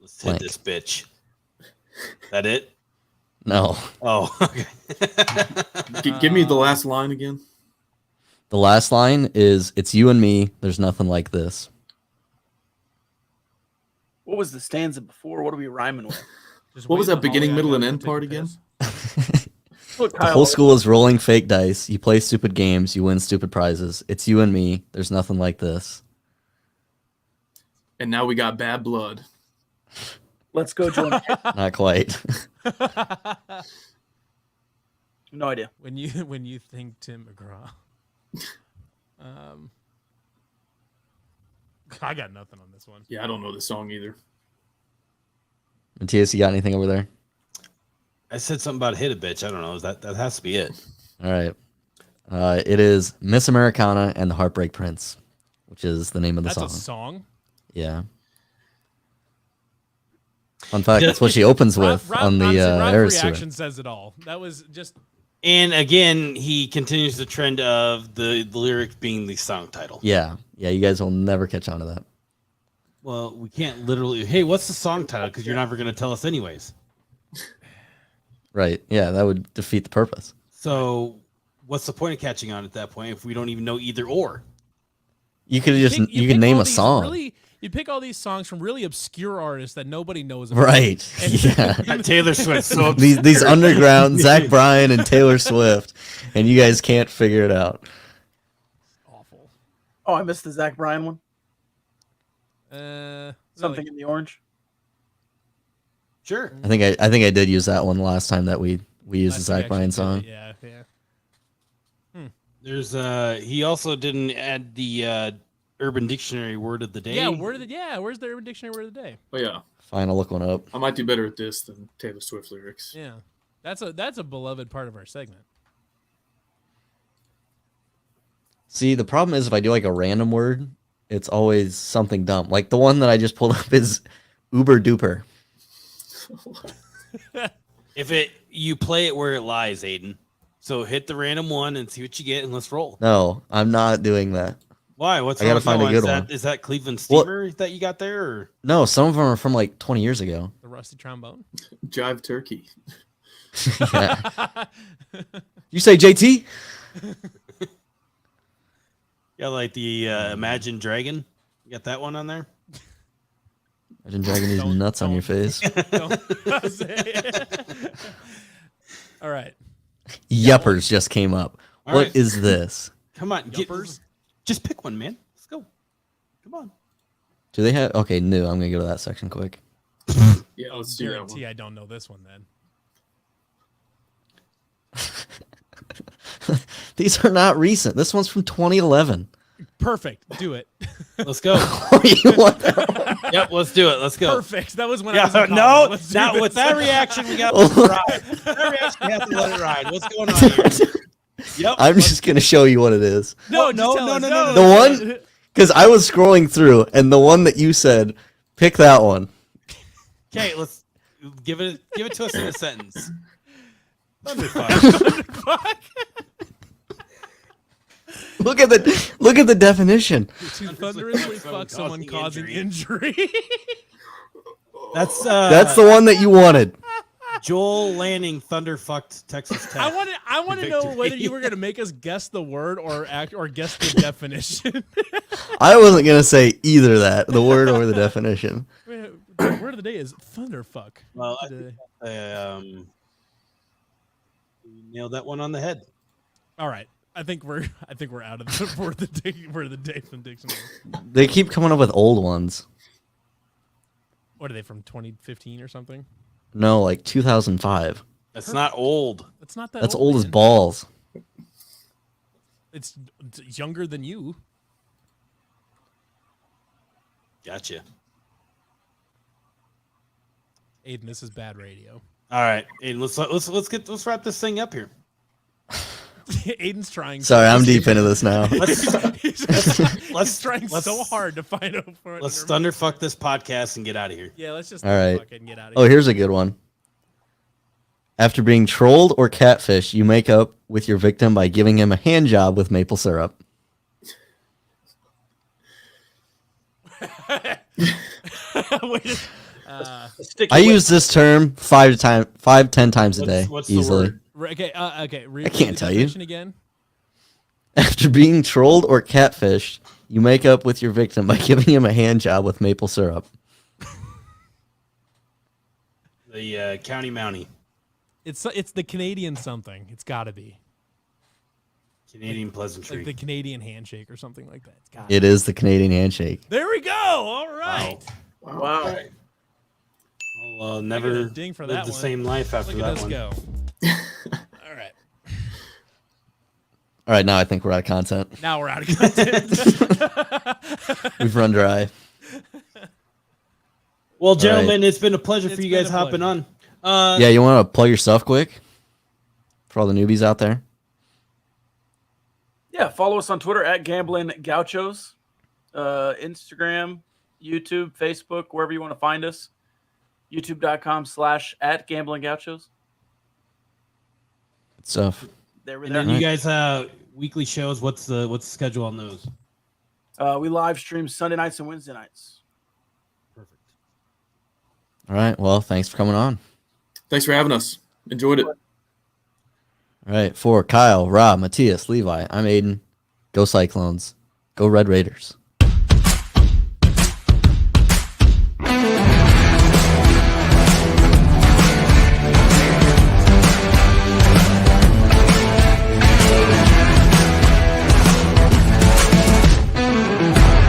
let's hit this bitch. That it? No. Oh, okay. Give me the last line again. The last line is, it's you and me. There's nothing like this. What was the stanza before? What are we rhyming with? Just What wait was that for Holly, beginning, I middle, gotta and go end take part a again? piss. Look, The Kyle, whole school is rolling fake dice. You play stupid games. You win stupid prizes. It's you and me. There's nothing like this. And now we got bad blood. let's go join. Not quite. No idea. When you think Tim McGraw. I got nothing on this one. Yeah, I don't know this song either. Matthias, you got anything over there? I said something about hit a bitch. I don't know. That has to be it. All right. It is Miss Americana and the Heartbreak Prince, which is the name of the That's song. a song. Yeah. Fun fact, that's what she opens with on the Rob's Eras reaction tour. says it all. That was just And again, he continues the trend of the lyric being the song title. Yeah. Yeah, you guys will never catch on to that. Well, we can't literally. Hey, what's the song title? Because you're never going to tell us anyways. Right. Yeah, that would defeat the purpose. So, what's the point of catching on at that point if we don't even know either or? You could just you pick could name all a these song. You pick all these songs from really obscure artists that nobody knows about. Right. Yeah. Taylor Swift. So these underground Zach Bryan and Taylor Swift, and you guys can't figure it out. Awful. Oh, I missed the Zach Bryan one. Something Really? in the orange. Sure. I think I did use that one last time that we used the Last Zach reaction Bryan to song. it, Yeah. There's he also didn't add the Urban Dictionary word of the day. Yeah, where's the Urban Dictionary word of the day? Oh yeah, Fine, I'll look one up. I might do better at this than Taylor Swift lyrics. Yeah. That's a beloved part of our segment. See, the problem is if I do like a random word, it's always something dumb. Like the one that I just pulled up is uber duper. If you play it where it lies, Aiden. So hit the random one and see what you get, and let's roll. No, I'm not doing that. Why? What's I gotta wrong with find a that good one? one. Is that Cleveland Well- Steamer that you got there? Or? No, some of them are from like 20 years ago. The rusty trombone. Jive Turkey. Yeah. You say JT? Yeah, like the Imagine Dragon. You got that one on there? Imagine dragging these Don't- nuts on your don't. face. Don't say it. All right. Yuppers just came up. All What right. is this? Come on, Yuppers? just pick one, man. Let's go. Come on. Do they have? Okay, new. I'm gonna go to that section quick. Yeah, let's do that Guarantee one. I don't know this one then. These are not recent. This one's from 2011. Perfect. Do it. Let's go. You want that one? Yep, let's do it. Let's go. Perfect. That was when I Yeah, was in college. no, Let's do now this. with that reaction, we got to let it ride. That reaction, we have to let it ride. What's going on here? Yep. I'm just gonna show you what it is. No, No, just tell no, us. no, no, no. The one, because I was scrolling through, and the one that you said, pick that one. Okay, let's give it to us in a sentence. Thunderfuck. Fuck. Look at the definition. To thunderously fuck someone causing injury. That's That's the one that you wanted. Joel Lanning thunderfucked Texas Tech. I want to know Victory. whether you were going to make us guess the word or guess the definition. I wasn't gonna say either that, the word or the definition. The word of the day is thunderfuck. Well, you nailed that one on the head. All right. I think we're out of the word of the day from dictionary. They keep coming up with old ones. What are they from 2015 or something? No, like 2005. That's not old. That's not that. That's old as man. balls. It's younger than you. Gotcha. Aiden, this is bad radio. All right, Aiden, let's wrap this thing up here. Aiden's trying. Sorry, I'm deep into this now. He's trying so hard to find out. Let's thunderfuck this podcast and get out of here. Yeah, let's just all right. fucking get out of Oh, here. here's a good one. After being trolled or catfished, you make up with your victim by giving him a hand job with maple syrup. Wait, I use this term 5 to 10 times a day, What's the easily. word? okay. Okay. I can't tell you. Again. After being trolled or catfished, you make up with your victim by giving him a hand job with maple syrup. The County Mountie. It's the Canadian something. It's got to be Canadian pleasantry. like the Canadian handshake or something like that. It's got. It is the Canadian handshake. There we go. All right. Wow. Right. Well, never ding for lived that the one. same life after Look at that us one. go. All right. All right, now I think we're out of content. Now we're out of content. We've run dry. Well, gentlemen, it's been a pleasure for It's you been guys a hopping pleasure. on. Yeah, you want to plug your stuff quick? For all the newbies out there? Yeah, follow us on Twitter at Gamblin Gauchos, Instagram, YouTube, Facebook, wherever you want to find us. YouTube.com/@Gamblin Gauchos. Good stuff. There we And there. then you guys weekly shows. What's the schedule on those? We live stream Sunday nights and Wednesday nights. Perfect. All right, well, thanks for coming on. Thanks for having us. Enjoyed it. All right, for Kyle, Rob, Matthias, Levi, I'm Aiden. Go Cyclones. Go Red Raiders.